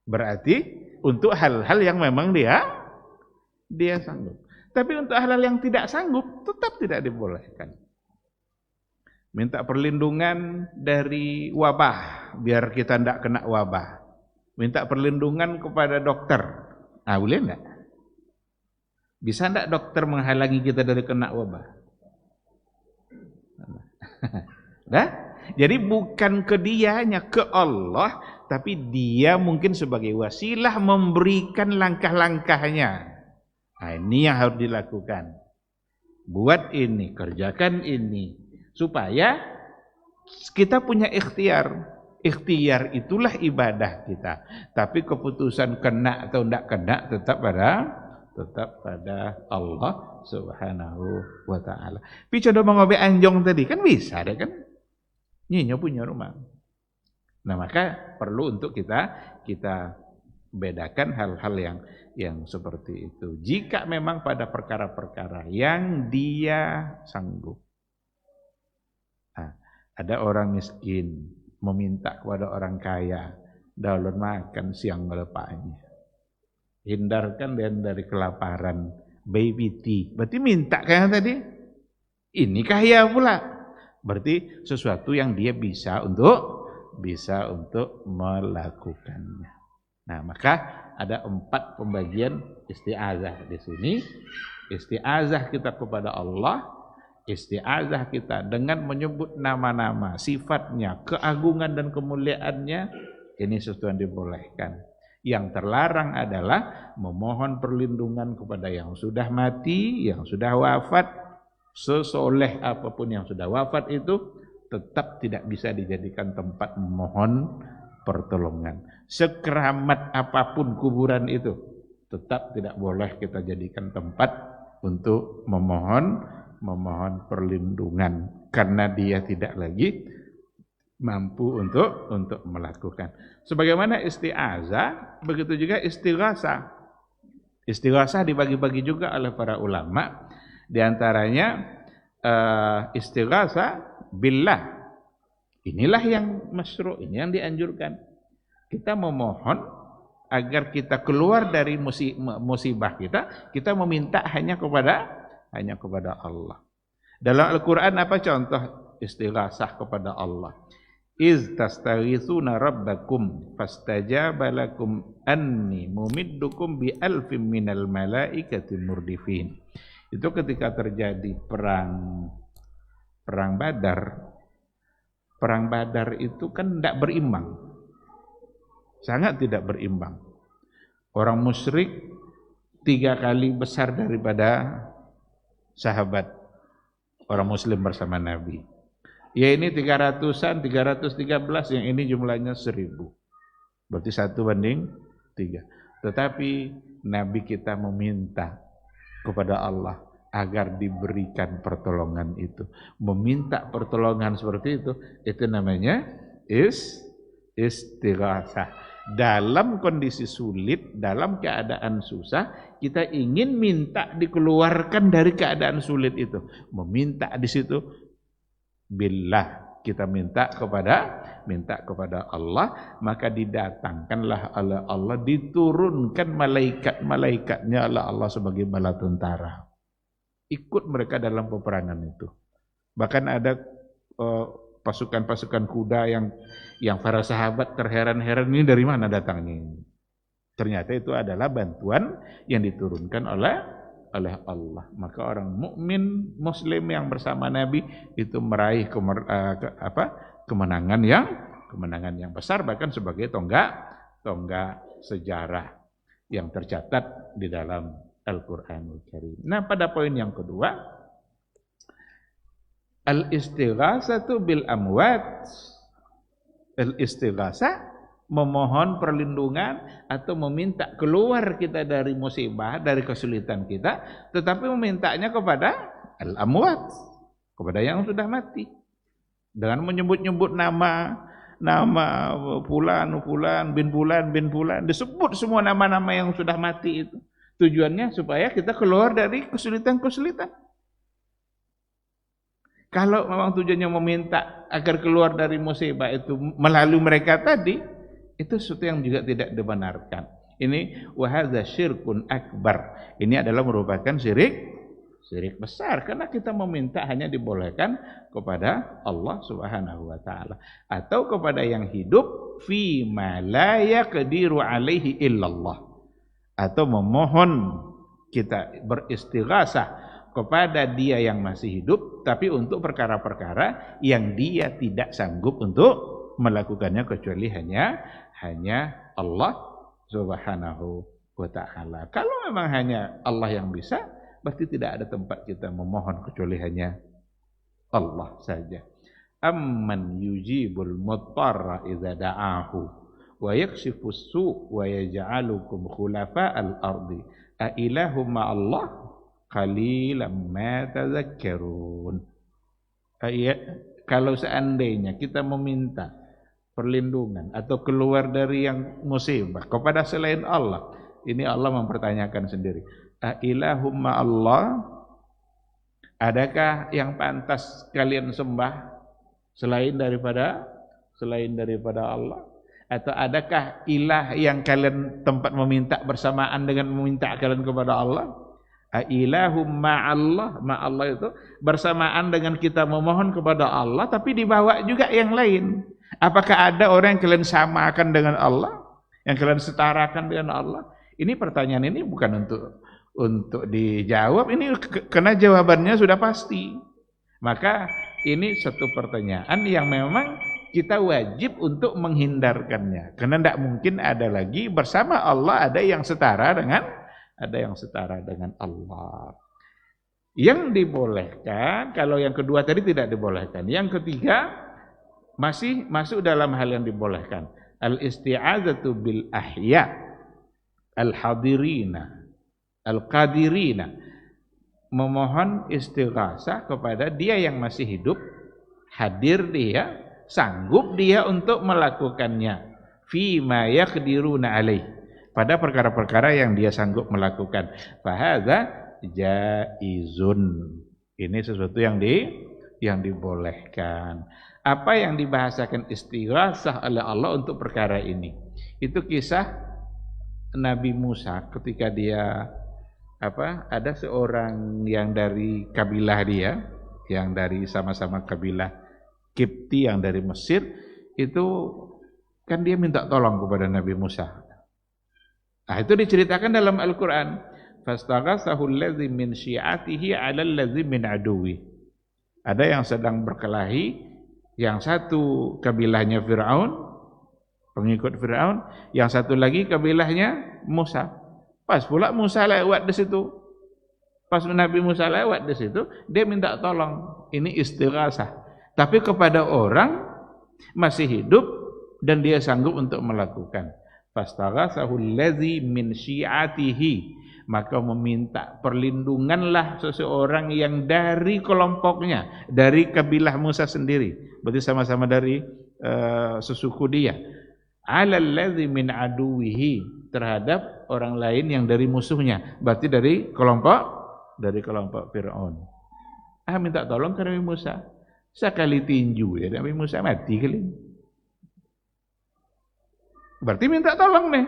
Berarti untuk hal-hal yang memang dia sanggup. Tapi untuk hal-hal yang tidak sanggup tetap tidak dibolehkan. Minta perlindungan dari wabah biar kita tidak kena wabah. Minta perlindungan kepada dokter. Boleh enggak? Bisa enggak dokter menghalangi kita dari kena wabah? Nah, jadi bukan ke dianya, ke Allah, tapi dia mungkin sebagai wasilah memberikan langkah-langkahnya. Ini yang harus dilakukan. Buat ini, kerjakan ini, supaya kita punya ikhtiar. Ikhtiar itulah ibadah kita. Tapi keputusan kena atau tidak kena tetap tetap pada Allah Subhanahu wa taala. Pi coba mengobe anjong tadi kan bisa deh kan? Nyinyo punya rumah. Nah, maka perlu untuk kita bedakan hal-hal yang seperti itu. Jika memang pada perkara-perkara yang dia sanggup. Nah, ada orang miskin meminta kepada orang kaya, daun makan siang melepaknya. Hindarkan dari kelaparan, baby tea. Berarti minta kayak tadi. Ini kaya pula. Berarti sesuatu yang dia bisa untuk melakukannya. Nah, maka ada 4 pembagian isti'azah di sini. Isti'azah kita kepada Allah, isti'azah kita dengan menyebut nama-nama, sifatnya, keagungan dan kemuliaannya, ini sesuatu yang dibolehkan. Yang terlarang adalah memohon perlindungan kepada yang sudah mati, yang sudah wafat. Sesoleh apapun yang sudah wafat itu tetap tidak bisa dijadikan tempat memohon pertolongan. Sekeramat apapun kuburan itu tetap tidak boleh kita jadikan tempat untuk memohon perlindungan, karena dia tidak lagi mampu untuk melakukan. Sebagaimana isti'azah, begitu juga istighasah. Istighasah dibagi-bagi juga oleh para ulama. Di antaranya istighasah billah. Inilah yang masyru', ini yang dianjurkan. Kita memohon agar kita keluar dari musibah kita meminta hanya kepada Allah. Dalam Al-Qur'an apa contoh istighasah kepada Allah? Iz tastaghitsuna rabbakum fastajaba lakum anni mumiddukum bi alfin minal malaikati murdifin. Itu ketika terjadi perang Badar. Perang Badar itu kan tidak berimbang. Sangat tidak berimbang. Orang musyrik 3 kali besar daripada sahabat orang muslim bersama Nabi. Ya ini 300-an, 313, yang ini jumlahnya 1000. Berarti 1:3. Tetapi Nabi kita meminta kepada Allah agar diberikan pertolongan itu. Meminta pertolongan seperti itu namanya istighasah. Dalam kondisi sulit, dalam keadaan susah, kita ingin minta dikeluarkan dari keadaan sulit itu. Meminta di situ billah, kita minta kepada Allah, maka didatangkanlah oleh Allah, diturunkan malaikat-malaikatnya oleh Allah sebagai bala tentara. Ikut mereka dalam peperangan itu. Bahkan ada pasukan-pasukan kuda yang para sahabat terheran-heran, ini dari mana datangnya? Ternyata itu adalah bantuan yang diturunkan oleh Allah. Maka orang mukmin muslim yang bersama Nabi itu meraih kemenangan yang besar, bahkan sebagai tonggak sejarah yang tercatat di dalam Al-Qur'anul Karim. Nah, pada poin yang kedua, al-istighasatu bil amwat. Al-istighasah memohon perlindungan atau meminta keluar kita dari musibah, dari kesulitan kita, tetapi memintanya kepada al-amwat, kepada yang sudah mati. Dengan menyebut-nyebut nama fulan bin fulan, disebut semua nama-nama yang sudah mati itu. Tujuannya supaya kita keluar dari kesulitan-kesulitan. Kalau memang tujuannya meminta agar keluar dari musibah itu melalui mereka tadi, itu sesuatu yang juga tidak dibenarkan. Ini wahadza syirkun akbar. Ini adalah merupakan syirik besar, karena kita meminta hanya dibolehkan kepada Allah Subhanahu wa taala atau kepada yang hidup fi ma la yaqdiru alaihi illallah, atau memohon kita beristighasah kepada dia yang masih hidup tapi untuk perkara-perkara yang dia tidak sanggup untuk melakukannya kecuali hanya Allah Subhanahu wa ta'ala. Kalau memang hanya Allah yang bisa, berarti tidak ada tempat kita memohon kecuali hanya Allah saja. Amman yujibul muttarra idza da'ahu wa yakshifus su' wa yaj'alukum khulafa'al ardi A ilahum ma'allah qalilan ma tadhakkarun. Kalau seandainya kita meminta perlindungan atau keluar dari yang musibah kepada selain Allah, ini Allah mempertanyakan sendiri. A ilahum ma'allah, adakah yang pantas kalian sembah selain daripada Allah? Atau adakah ilah yang kalian tempat meminta bersamaan dengan meminta kalian kepada Allah? Ilahum ma'allah, ma'allah itu bersamaan dengan kita memohon kepada Allah, tapi dibawa juga yang lain. Apakah ada orang yang kalian samakan dengan Allah, yang kalian setarakan dengan Allah? Ini pertanyaan ini bukan untuk dijawab, ini karena jawabannya sudah pasti. Maka ini satu pertanyaan yang memang kita wajib untuk menghindarkannya, karena tidak mungkin ada lagi bersama Allah ada yang setara dengan Allah. Yang dibolehkan, kalau yang kedua tadi tidak dibolehkan. Yang ketiga masih masuk dalam hal yang dibolehkan. Al-isti'adzatu bil ahya al-hadirina al-qadirina, memohon istighasah kepada dia yang masih hidup, hadir dia, sanggup dia untuk melakukannya, fi ma yaqdiruna alaih, pada perkara-perkara yang dia sanggup melakukan. Fahadza jaizun, ini sesuatu yang dibolehkan. Apa yang dibahasakan istighasah oleh Allah untuk perkara ini? Itu kisah Nabi Musa ketika dia ada seorang yang dari kabilah dia, yang dari sama-sama kabilah Kipti yang dari Mesir, itu kan dia minta tolong kepada Nabi Musa. Nah, itu diceritakan dalam Al-Qur'an. Fastaghathahu allazi min syi'atihi 'ala allazi min aduwi. Ada yang sedang berkelahi, yang satu kabilahnya Firaun, pengikut Firaun, yang satu lagi kabilahnya Musa. Pas pula Musa lewat di situ. Pas Nabi Musa lewat di situ, dia minta tolong. Ini istighasah. Tapi kepada orang masih hidup dan dia sanggup untuk melakukan. Fastaghathahu allazi min syi'atihi, maka meminta perlindunganlah seseorang yang dari kelompoknya, dari kabilah Musa sendiri. Berarti sama-sama dari sesuku dia. 'Alal ladzi min aduwihi, terhadap orang lain yang dari musuhnya, berarti dari kelompok Firaun. Minta tolong ke Nabi Musa. Sekali tinju ya Nabi Musa mati kali. Berarti minta tolong nih.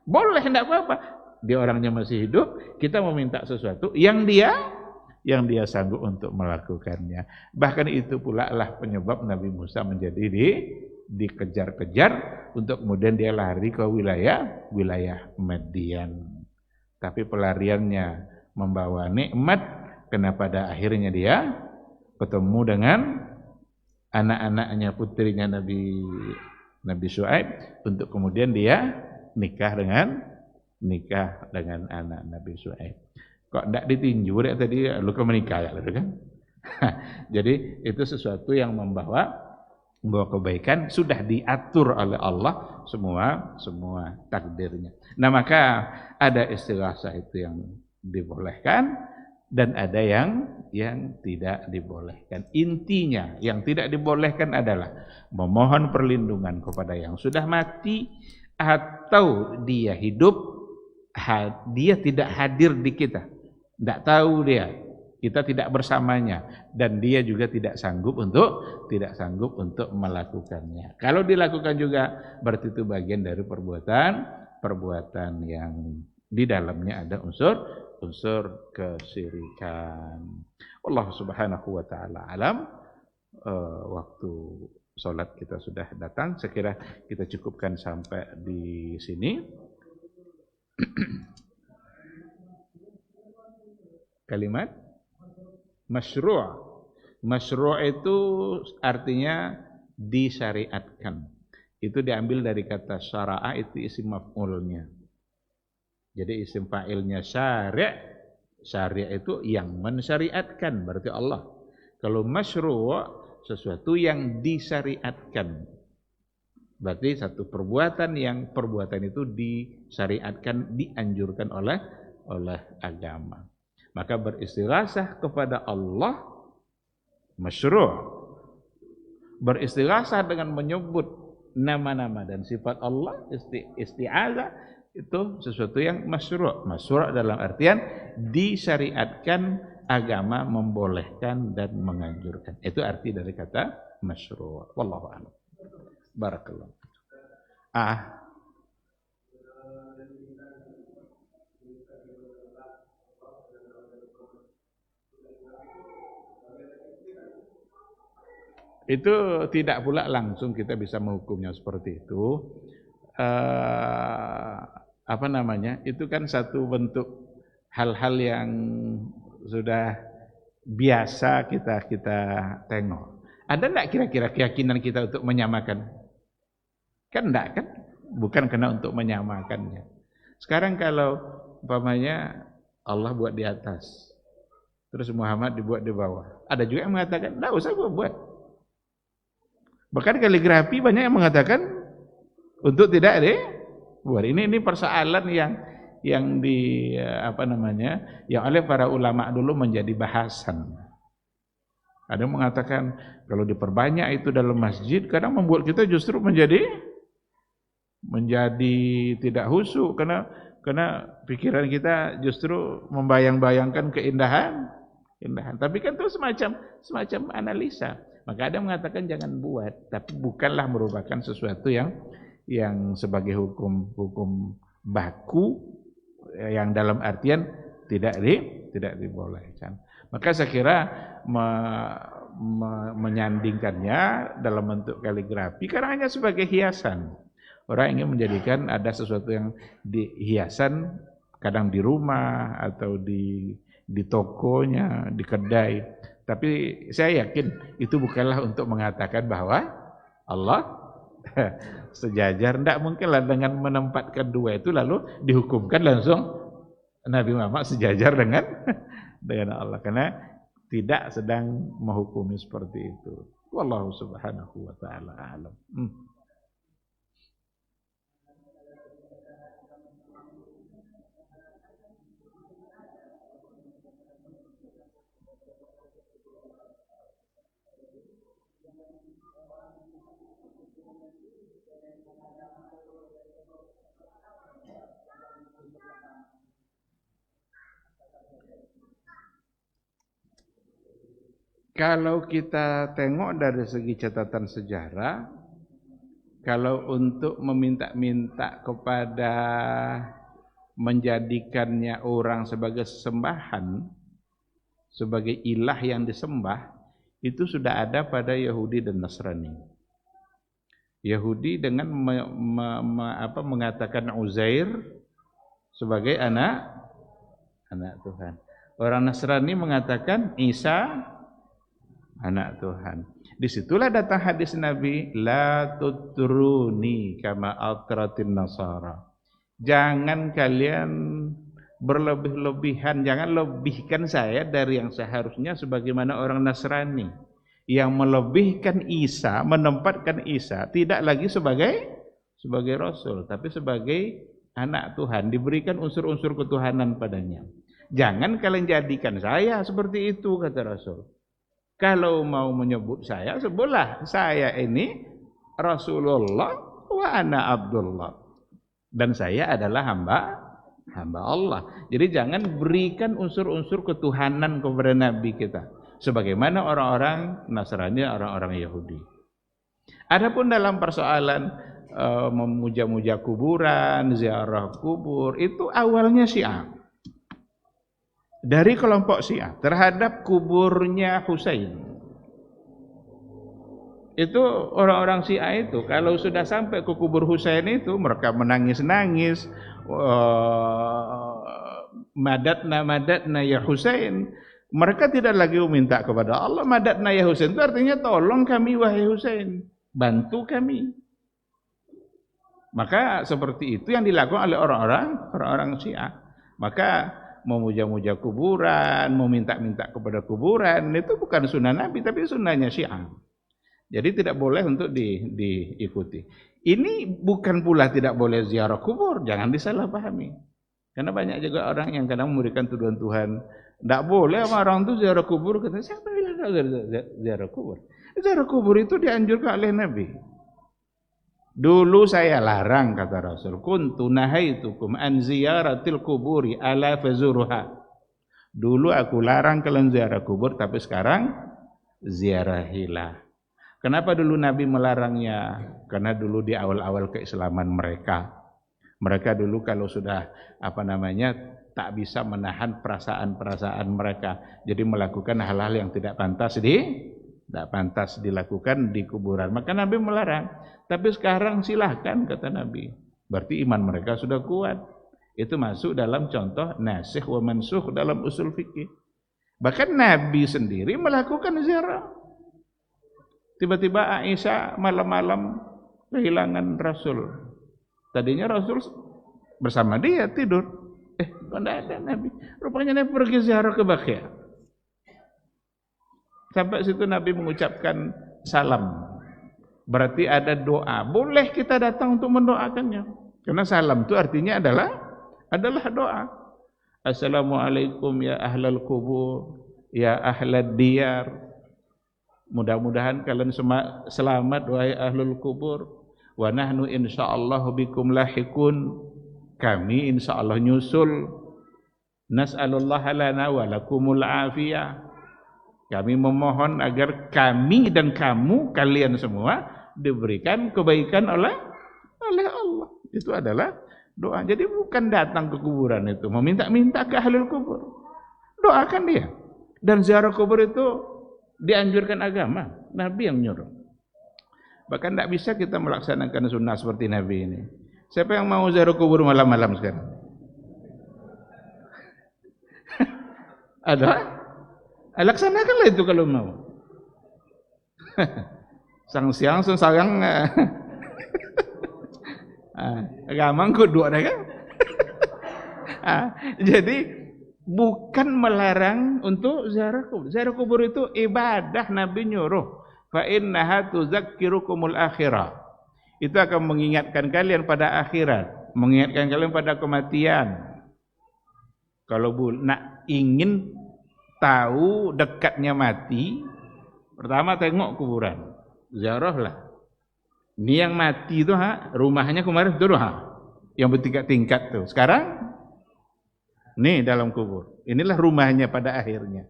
Boleh, enggak apa-apa. Dia orangnya masih hidup, kita meminta sesuatu yang dia sanggup untuk melakukannya. Bahkan itu pula lah penyebab Nabi Musa menjadi dikejar-kejar untuk kemudian dia lari ke wilayah Madian. Tapi pelariannya membawa nikmat, karena pada akhirnya dia ketemu dengan anak-anaknya, putrinya Nabi Syuaib, untuk kemudian dia nikah dengan anak Nabi Syuaib. Kok enggak ditinju deh tadi, lu ke menikah ya kan? Jadi itu sesuatu yang membawa kebaikan, sudah diatur oleh Allah semua takdirnya. Nah, maka ada istighasah itu yang dibolehkan dan ada yang tidak dibolehkan. Intinya yang tidak dibolehkan adalah memohon perlindungan kepada yang sudah mati atau dia hidup, dia tidak hadir di kita. Tidak tahu dia, kita tidak bersamanya, dan dia juga tidak sanggup untuk melakukannya. Kalau dilakukan juga berarti itu bagian dari perbuatan yang di dalamnya ada unsur kesyirikan. Allah Subhanahu wa taala alam. Waktu salat kita sudah datang, sekira kita cukupkan sampai di sini. Kalimat masyru'. Masyru' itu artinya disyariatkan. Itu diambil dari kata syara'a, itu isim maf'ulnya. Jadi isim fa'ilnya syari'. Syari' itu yang mensyariatkan, berarti Allah. Kalau masyru' sesuatu yang disyariatkan, berarti satu perbuatan yang perbuatan itu disyariatkan, dianjurkan oleh oleh agama. Maka beristighasah kepada Allah masyru'. Beristighasah dengan menyebut nama-nama dan sifat Allah, isti'azah itu sesuatu yang masyru'. Masyru' dalam artian disyariatkan, agama membolehkan dan menganjurkan. Itu arti dari kata masyru'. Wallahu a'lam. Barakallahu. Itu tidak pula langsung kita bisa menghukumnya seperti itu. Apa namanya? Itu kan satu bentuk hal-hal yang sudah biasa kita tengok. Ada enggak kira-kira keyakinan kita untuk menyamakan? Kan enggak kan? Bukan kena untuk menyamakannya. Sekarang kalau umpamanya Allah buat di atas, terus Muhammad dibuat di bawah. Ada juga yang mengatakan, enggak usah buat. Bahkan kaligrafi banyak yang mengatakan untuk tidak dibuat. Ini persoalan yang di apa namanya, yang oleh para ulama dulu menjadi bahasan. Ada yang mengatakan kalau diperbanyak itu dalam masjid, kadang membuat kita justru menjadi tidak khusyuk karena pikiran kita justru membayang-bayangkan keindahan. Tapi kan itu semacam analisa. Maka ada yang mengatakan jangan buat, tapi bukanlah merupakan sesuatu yang sebagai hukum baku yang dalam artian tidak dibolehkan. Maka saya kira menyandingkannya dalam bentuk kaligrafi karena hanya sebagai hiasan. Orang ingin menjadikan ada sesuatu yang hiasan kadang di rumah atau di tokonya, di kedai. Tapi saya yakin itu bukanlah untuk mengatakan bahwa Allah sejajar. Tidak mungkinlah dengan menempatkan dua itu lalu dihukumkan langsung Nabi Muhammad sejajar dengan Allah. Karena tidak sedang menghukumi seperti itu. Wallahu subhanahu wa ta'ala a'lam. Kalau kita tengok dari segi catatan sejarah, kalau untuk meminta-minta kepada menjadikannya orang sebagai sesembahan, sebagai ilah yang disembah, itu sudah ada pada Yahudi dan Nasrani. Yahudi dengan mengatakan Uzair sebagai anak Tuhan. Orang Nasrani mengatakan Isa anak Tuhan. Disitulah datang hadis Nabi, la tutruni kama atratin nasara. Jangan kalian berlebih-lebihan, jangan lebihkan saya dari yang seharusnya sebagaimana orang Nasrani yang melebihkan Isa, menempatkan Isa tidak lagi sebagai rasul, tapi sebagai anak Tuhan, diberikan unsur-unsur ketuhanan padanya. Jangan kalian jadikan saya seperti itu, kata Rasul. Kalau mau menyebut saya, sebutlah saya ini Rasulullah wa ana Abdullah. Dan saya adalah hamba Allah. Jadi jangan berikan unsur-unsur ketuhanan kepada Nabi kita. Sebagaimana orang-orang Nasrani, orang-orang Yahudi. Adapun dalam persoalan memuja-muja kuburan, ziarah kubur, itu awalnya Syiah. Dari kelompok Syiah terhadap kuburnya Husain. Itu orang-orang Syiah itu kalau sudah sampai ke kubur Husain itu mereka menangis-nangis, madatna ya Husain. Mereka tidak lagi meminta kepada Allah, madatna ya Husain itu artinya tolong kami wahai Husain, bantu kami. Maka seperti itu yang dilakukan oleh orang-orang Syiah. Maka memuja-muja kuburan, meminta-minta kepada kuburan, itu bukan sunnah Nabi, tapi sunnahnya Syiah. Jadi tidak boleh untuk diikuti. Ini bukan pula tidak boleh ziarah kubur, jangan disalahpahami. Karena banyak juga orang yang kadang memberikan tuduhan Tuhan, tidak boleh sama orang itu ziarah kubur. Kata, siapa bilang ziarah kubur? Ziarah kubur itu dianjurkan oleh Nabi. Dulu saya larang, kata Rasul, kuntu nahaitukum an ziyaratil kuburi ala fazuruha. Dulu aku larang kalian ziarah kubur, tapi sekarang ziarahilah. Kenapa dulu Nabi melarangnya? Karena dulu di awal-awal keislaman mereka. Mereka dulu kalau sudah tak bisa menahan perasaan-perasaan mereka, jadi melakukan hal-hal yang tidak pantas dilakukan di kuburan. Maka Nabi melarang. Tapi sekarang silahkan, kata Nabi. Berarti iman mereka sudah kuat. Itu masuk dalam contoh nasikh wa mansukh dalam usul fikih. Bahkan Nabi sendiri melakukan ziarah. Tiba-tiba Aisyah malam-malam kehilangan Rasul. Tadinya Rasul bersama dia tidur. Kok tidak ada Nabi? Rupanya Nabi pergi ziarah ke Baqi'. Sampai situ Nabi mengucapkan salam. Berarti ada doa. Boleh kita datang untuk mendoakannya. Karena salam itu artinya adalah doa. Assalamualaikum ya ahlal kubur, ya ahlad diyar. Mudah-mudahan kalian selamat wahai ahlul kubur. Wa nahnu insyaallah bikum lahikun. Kami insyaallah nyusul. Nas'alullaha lana wa lakumul afiyah. Kami memohon agar kami dan kamu, kalian semua diberikan kebaikan oleh Allah. Itu adalah doa. Jadi bukan datang ke kuburan itu meminta-minta ke ahlul kubur. Doakan dia. Dan ziarah kubur itu dianjurkan agama. Nabi yang nyuruh. Bahkan tidak bisa kita melaksanakan sunnah seperti Nabi ini. Siapa yang mau ziarah kubur malam-malam sekarang? Ada? Laksanakanlah itu kalau mau. Sang siang sayang. Agama kudu ada kan? Jadi bukan melarang untuk ziarah kubur. Ziarah kubur itu ibadah, Nabi nyuruh. Fa innaha tuzakkirukumul akhirah. Itu akan mengingatkan kalian pada akhirat, mengingatkan kalian pada kematian. Kalau ingin tahu dekatnya mati, pertama tengok kuburan, ziarahlah. Ini yang mati itu rumahnya kemarin itu yang bertingkat-tingkat tuh. Sekarang nih dalam kubur. Inilah rumahnya pada akhirnya.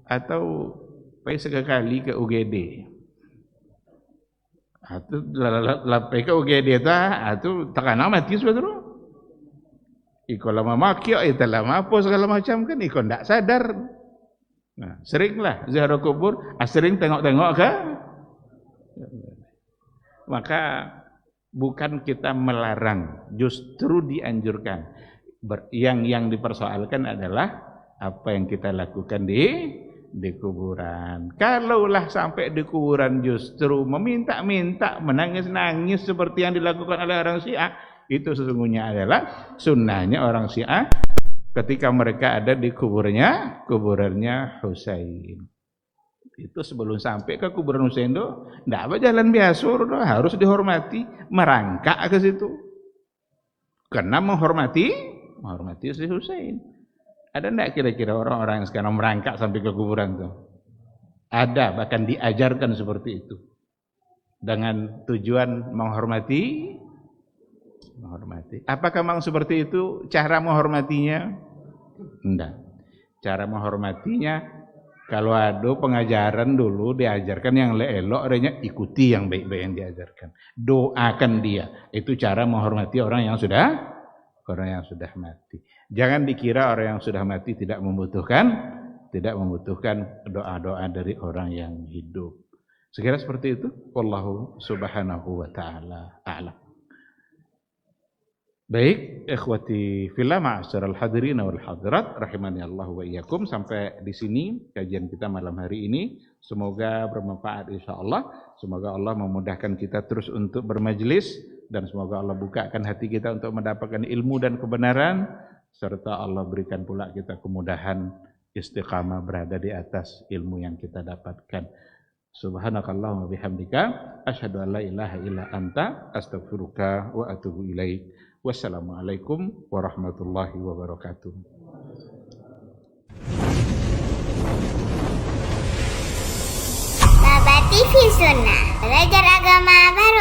Atau sekali ke UGD. Atau lapai ke UGD itu takana mati sebetulnya. Iko lama makio, itu lama apa segala macam kan, iko ndak sadar. Nah, seringlah ziarah kubur, sering tengok-tengok kan. Maka bukan kita melarang, justru dianjurkan. Yang dipersoalkan adalah apa yang kita lakukan di kuburan. Kalaulah sampai di kuburan justru meminta-minta, menangis-nangis seperti yang dilakukan oleh orang Syiah, itu sesungguhnya adalah sunnahnya orang Syiah ketika mereka ada di kuburannya Husain. Itu sebelum sampai ke kuburan Husain itu tidak apa jalan biasa, harus dihormati, merangkak ke situ. Karena menghormati si Husain. Ada enggak kira-kira orang-orang yang sekarang merangkak sampai ke kuburan itu? Ada, bahkan diajarkan seperti itu. Dengan tujuan menghormati. Apakah memang seperti itu cara menghormatinya? Enggak. Cara menghormatinya, kalau ada pengajaran dulu diajarkan yang elok, adanya ikuti yang baik-baik yang diajarkan. Doakan dia. Itu cara menghormati orang yang sudah mati. Jangan dikira orang yang sudah mati tidak membutuhkan doa-doa dari orang yang hidup. Sekira seperti itu. Wallahu subhanahu wa ta'ala a'lam. Baik, ikhwati fillah, ma'asyiral hadirin wal hadirat, rahimani Allah wa iyyakum. Sampai di sini kajian kita malam hari ini. Semoga bermanfaat insyaallah. Semoga Allah memudahkan kita terus untuk bermajlis, dan semoga Allah bukakan hati kita untuk mendapatkan ilmu dan kebenaran, serta Allah berikan pula kita kemudahan istiqamah berada di atas ilmu yang kita dapatkan. Subhanakallahumma bihamdika asyhadu an la ilaha illa anta astaghfiruka wa atubu ilaik. Wassalamualaikum warahmatullahi wabarakatuh. Baba TV Sunnah, belajar agama baru.